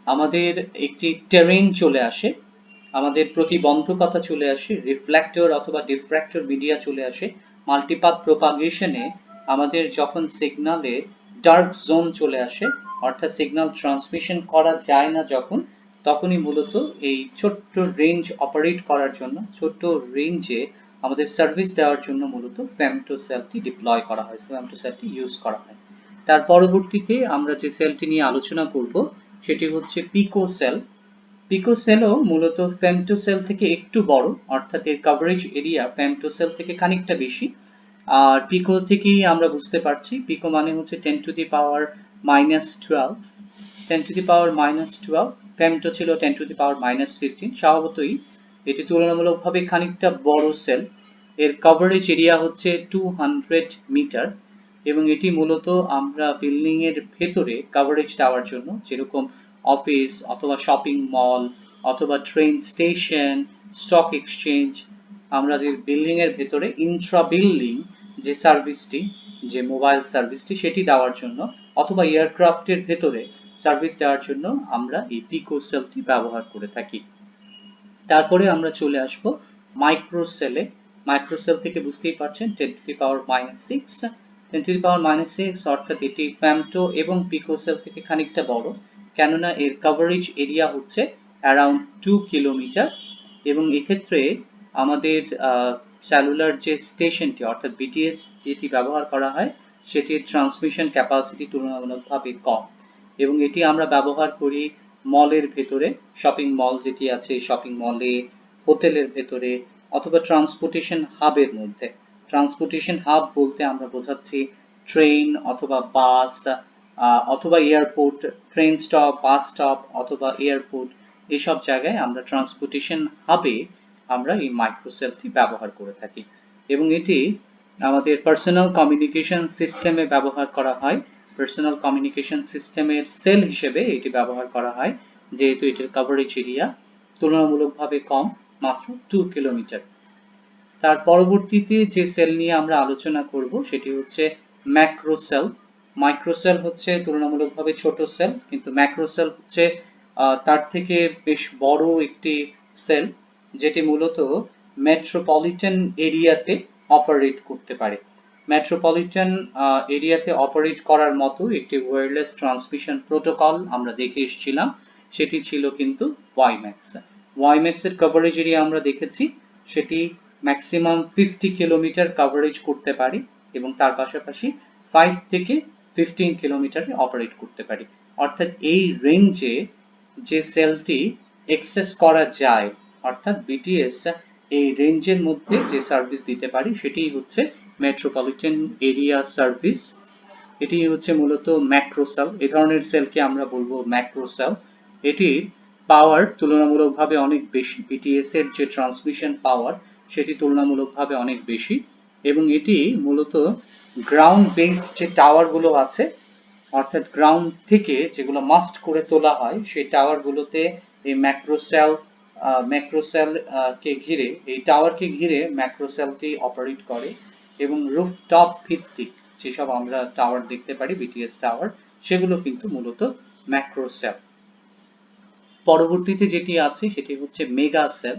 আমাদের একটি টেরেন চলে আসে, আমাদের প্রতিবন্ধকতা চলে আসে, রিফ্লেক্টর অথবা ডিফ্র্যাক্টর মিডিয়া চলে আসে, মাল্টিপাথ প্রপাগেশনে আমাদের যখন সিগন্যালে ডার্ক জোন চলে আসে, অর্থাৎ সিগন্যাল ট্রান্সমিশন করা যায় না যখন, তখনই মূলত এই ছোট্ট রেঞ্জ অপারেট করার জন্য, ছোট্ট রেঞ্জে আমাদের সার্ভিস দেওয়ার জন্য মূলত ফেমটোসেলটি ডিপ্লয় করা হয়, ফেমটোসেলটি ইউজ করা হয়। তার পরবর্তীতে আমরা যে সেলটি নিয়ে আলোচনা করব সেটি হচ্ছে পিকোসেল। পিকোসেলও মূলত ফেমটোসেল থেকে একটু বড়, অর্থাৎ এর কভারেজ এরিয়া ফেমটোসেল থেকে খানিকটা বেশি। আর পিকো থেকেই আমরা বুঝতে পারছি, পিকো মানে হচ্ছে 10⁻⁻12, 10⁻⁻12, ফেমটো ছিল 10⁻⁻15। স্বভাবতই এটি তুলনামূলকভাবে খানিকটা বড় সেল। এর কভারেজ এরিয়া হচ্ছে 200 মিটার এবং এটি মূলত আমরা বিল্ডিং এর ভেতরে কভারেজ দেওয়ার জন্য, যেরকম অফিস অথবা শপিং মল অথবা ট্রেন স্টেশন, স্টক এক্সচেঞ্জ, আমাদের বিল্ডিং এর ভেতরে ইন্ট্রা বিল্ডিং যে সার্ভিসটি, যে মোবাইল সার্ভিসটি, সেটি দেওয়ার জন্য, অথবা এয়ারক্রাফটের ভেতরে সার্ভিস দেওয়ার জন্য আমরা এই পিকোসেলটি ব্যবহার করে থাকি। তারপরে আমরা চলে আসব মাইক্রোসেলে। মাইক্রোসেল থেকে বুঝতেই পারছেন 10⁻⁻6, 10⁻⁻6 অর্থাৎ এটি ফেমটো এবং পিকোসেল থেকে খানিকটা বড়, কেননা এর কভারেজ এরিয়া হচ্ছে অ্যারাউন্ড 2 কিলোমিটার এবং এক্ষেত্রে আমাদের সেলুলার যে স্টেশনটি অর্থাৎ বিটিএস যেটি ব্যবহার করা হয় সেটির ট্রান্সমিশন ক্যাপাসিটি তুলনামূলকভাবে কম এবং এটি আমরা ব্যবহার করি মলের ভেতরে, শপিং মল যেটি আছে শপিং মলে, হোটেলের ভেতরে অথবা ট্রান্সপোর্টেশন হাবের মধ্যে। ট্রান্সপোর্টেশন হাব বলতে আমরা বোঝাচ্ছি ট্রেন অথবা বাস অথবা airport, train stop, bus stop অথবা এয়ারপোর্ট, এইসব জায়গায় আমরা ট্রান্সপোর্টেশন হাবে আমরা এই মাইক্রোসেলটি ব্যবহার করে থাকি এবং এটি আমাদের পার্সোনাল কমিউনিকেশন সিস্টেমে ব্যবহার করা হয়। পার্সোনাল কমিউনিকেশন সিস্টেমের সেল হিসেবে এটি ব্যবহার করা হয়, যেহেতু এটির কভারেজ এরিয়া তুলনামূলকভাবে কম, মাত্র 2 কিলোমিটার। তার পরবর্তীতে যে সেল নিয়ে আমরা আলোচনা করব সেটি হচ্ছে ম্যাক্রোসেল। মাইক্রোসেল হচ্ছে তুলনামূলকভাবে ছোট সেল, কিন্তু ম্যাক্রোসেল হচ্ছে তার থেকে বেশ বড় একটি সেল, যেটি মূলত মেট্রোপলিটন এরিয়াতে অপারেট করতে পারে। মেট্রোপলিটন এরিয়াতে অপারেট করার মতো একটি ওয়্যারলেস ট্রান্সমিশন প্রোটোকল আমরা দেখে এসেছিলাম, সেটি ছিল কিন্তু ওয়াইম্যাক্স। ওয়াইম্যাক্সের কভারেজ এরিয়া আমরা দেখেছি, সেটি ম্যাক্সিমাম 50 কিলোমিটার কভারেজ করতে পারে এবং তার পাশাপাশি 5 থেকে 15 কিলোমিটারে অপারেট করতে পারে। অর্থাৎ এই রেঞ্জে যে সেলটি এক্সেস করা যায়, অর্থাৎ বিটিএস এই রেঞ্জের মধ্যে যে সার্ভিস দিতে পারি সেটিই হচ্ছে মেট্রোপলিটন এরিয়া সার্ভিস। এটি হচ্ছে মূলত ম্যাক্রো সেল, এই ধরনের সেলকে আমরা বলবো ম্যাক্রো সেল। এটির পাওয়ার তুলনামূলকভাবে অনেক বেশি, বিটিএস এর যে ট্রান্সমিশন পাওয়ার সেটি তুলনামূলকভাবে অনেক বেশি, এবং এটি মূলত গ্রাউন্ড বেসড যে টাওয়ারগুলো আছে, অর্থাৎ গ্রাউন্ড থেকে যেগুলো মাস্ট করে তোলা হয় সেই টাওয়ারগুলোতে এই ম্যাক্রোসেল কে ঘিরে, এই টাওয়ারকে ঘিরে ম্যাক্রোসেলটি অপারেট করে, এবং রুফটপ ভিত্তিক যেসব আমরা টাওয়ার দেখতে পারি বিটিএস টাওয়ার, সেগুলো কিন্তু মূলত ম্যাক্রোসেল। পরবর্তীতে যেটি আছে সেটি হচ্ছে মেগা সেল।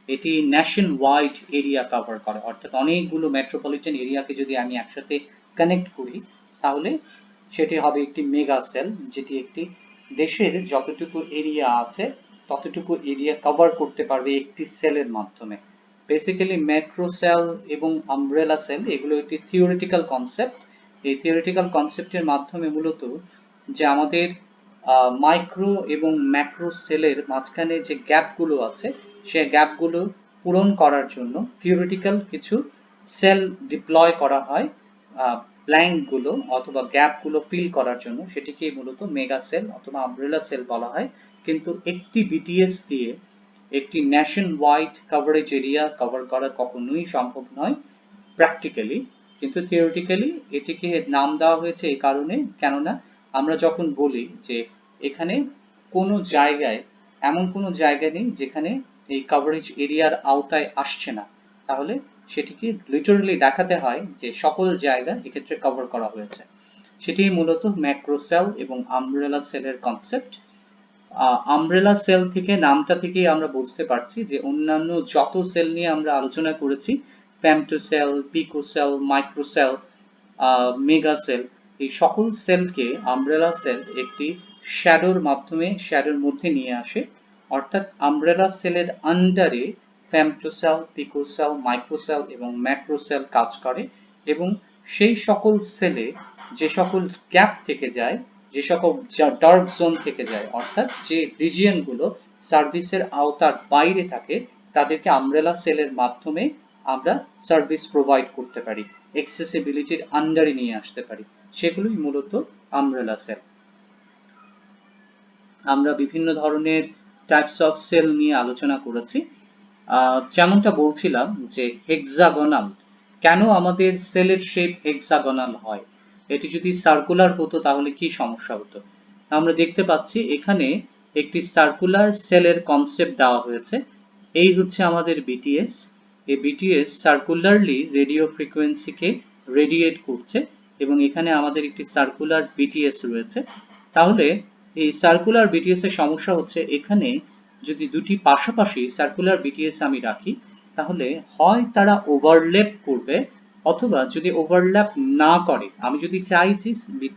এটি ন্যাশন ওয়াইড এরিয়া কভার করে, অর্থাৎ অনেকগুলো মেট্রোপলিটন এরিয়াকে যদি আমি একসাথে কানেক্ট করি তাহলে সেটি হবে একটি মেগা সেল, যেটি একটি দেশের যতটুকু এরিয়া আছে ততটুকু এরিয়া কভার করতে পারবে একটি সেলের মাধ্যমে। বেসিক্যালি ম্যাক্রো সেল এবং আমব্রেলা সেল এগুলো একটি থিওরিটিক্যাল কনসেপ্ট। এই থিওরিটিক্যাল কনসেপ্টের মাধ্যমে মূলত যে আমাদের মাইক্রো এবং ম্যাক্রো সেলের মাঝখানে যে গ্যাপগুলো আছে সেই গ্যাপগুলো পূরণ করার জন্য থিওরিটিক্যাল কিছু সেল ডিপ্লয় করা হয়, ব্ল্যাঙ্কগুলো অথবা গ্যাপগুলো ফিল করার জন্য, সেটিকে মূলত মেগা সেল অথবা আমব্রেলা সেল বলা হয়। কিন্তু একটি বিটিএস দিয়ে একটি nation wide coverage area cover করা কখনোই সম্ভব নয় প্র্যাকটিক্যালি, কিন্তু থিওরিটিক্যালি এটিকে নাম দেওয়া হয়েছে এই কারণে, কেননা আমরা যখন বলি যে এখানে কোনো জায়গায় এমন কোনো জায়গা নেই যেখানে এই কভারেজ এরিয়ার আওতায় আসছে না, তাহলে সেটিকে লিটারালি দেখাতে হয় যে সকল জায়গা এক্ষেত্রে কভার করা হয়েছে। সেটি মূলত ম্যাক্রো সেল এবং আমব্রেলা সেলের কনসেপ্ট। আমব্রেলা সেল থেকে, নামটা থেকেই আমরা বুঝতে পারছি যে অন্যান্য যত সেল নিয়ে আমরা আলোচনা করেছি, femto cell, pico cell, micro cell, mega cell, এই সকল সেলকে আমব্রেলা সেল একটি শ্যাডোর মাধ্যমে, শ্যাডোর মধ্যে নিয়ে আসে। অর্থাৎ আমব্রেলা সেলের আন্ডারে femto cell, pico cell, micro sell এবং ম্যাক্রো সেল কাজ করে, এবং সেই সকল সেলে যে সকল গ্যাপ থেকে যায়, যে সকল ডার্ক জোন থেকে যায়, অর্থাৎ যে রিজিয়নগুলো সার্ভিসের আওতার বাইরে থাকে, তাদেরকে আমব্রেলা সেলের মাধ্যমে আমরা সার্ভিস প্রোভাইড করতে পারি, অ্যাক্সেসিবিলিটির আন্ডারে নিয়ে আসতে পারি, সেগুলোই মূলত আমব্রেলা সেল। আমরা বিভিন্ন ধরনের টাইপস অফ সেল নিয়ে আলোচনা করেছি, যেমনটা বলছিলাম যে হেক্সাগোনাল, কেন আমাদের সেলের শেপ হেক্সাগোনাল হয়, এটি যদি সার্কুলার হতো তাহলে কি সমস্যা হতো। আমরা দেখতে পাচ্ছি এখানে একটি সার্কুলার সেলের কনসেপ্ট দেওয়া হয়েছে। এই হচ্ছে আমাদের বিটিএস, এই বিটিএস সার্কুলারলি রেডিও ফ্রিকোয়েন্সিকে রেডিয়েট করছে, এবং এখানে আমাদের একটি সার্কুলার বিটিএস রয়েছে। তাহলে এই সার্কুলার বিটিএস এর সমস্যা হচ্ছে, এখানে যদি দুটি পাশাপাশি সার্কুলার বিটিএস আমি রাখি তাহলে হয় তারা ওভারল্যাপ করবে, অথবা যদি ওভারল্যাপ না করে, আমি যদি চাই যে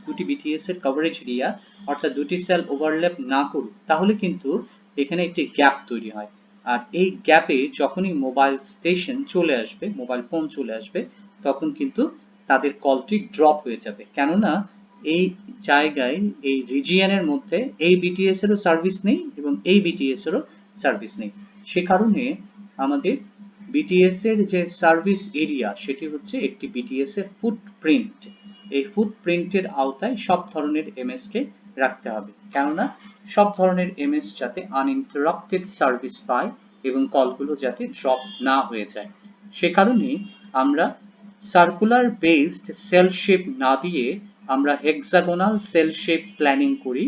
দুটি বিটিএস এর কভারেজ এরিয়া অর্থাৎ দুটি সেল ওভারল্যাপ না করুক, তাহলে কিন্তু এখানে একটি গ্যাপ তৈরি হয়। আর এই গ্যাপে যখনই মোবাইল স্টেশন চলে আসবে, মোবাইল ফোন চলে আসবে, তখন কিন্তু তাদের কলটি ড্রপ হয়ে যাবে, কেননা এই জায়গায় এই রিজিয়নের মধ্যে এই বিটিএস এরও সার্ভিস নেই এবং এই বিটিএস এরও সার্ভিস নেই। সে কারণে আমাদের বিটিএস এর যে সার্ভিস এরিয়া সেটি হচ্ছে একটি বিটিএস এর ফুটপ্রিন্ট। এই ফুটপ্রিন্টের আওতায় সব ধরনের এমএস কে রাখতে হবে, কেননা সব ধরনের এমএস যাতে আনইন্টারাপ্টেড সার্ভিস পায় এবং কলগুলো যাতে ড্রপ না হয়ে যায়। সে কারণে আমরা সার্কুলার বেসড সেল শেপ না দিয়ে আমরা হেক্সাগোনাল সেল শেপ প্ল্যানিং করি,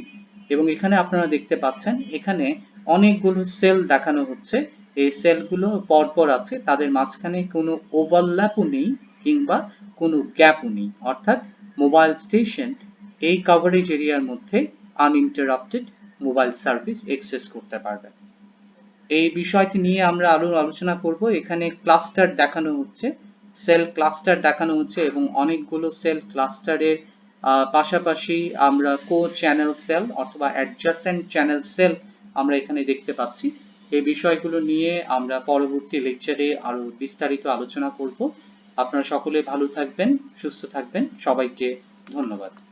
এবং এখানে আপনারা দেখতে পাচ্ছেন এখানে অনেকগুলো সেল দেখানো হচ্ছে। এই সেলগুলো পরপর আছে, তাদের মাঝখানে কোনো ওভারল্যাপও নেই কিংবা কোনো গ্যাপও নেই, অর্থাৎ মোবাইল স্টেশন এই কভারেজ এরিয়ার মধ্যে আনইন্টারাপ্টেড মোবাইল সার্ভিস অ্যাক্সেস করতে পারবে। এই বিষয়টি নিয়ে আমরা আরো আলোচনা করব। এখানে ক্লাস্টার দেখানো হচ্ছে, সেল ক্লাস্টার দেখানো হচ্ছে এবং অনেকগুলো সেল ক্লাস্টারের পাশাপাশি আমরা কো চ্যানেল সেল অথবা অ্যাডজাসেন্ট চ্যানেল সেল আমরা এখানে দেখতে পাচ্ছি। এই বিষয়গুলো নিয়ে আমরা পরবর্তী লেকচারে আরো বিস্তারিত আলোচনা করব। আপনারা সকলে ভালো থাকবেন, সুস্থ থাকবেন। সবাইকে ধন্যবাদ।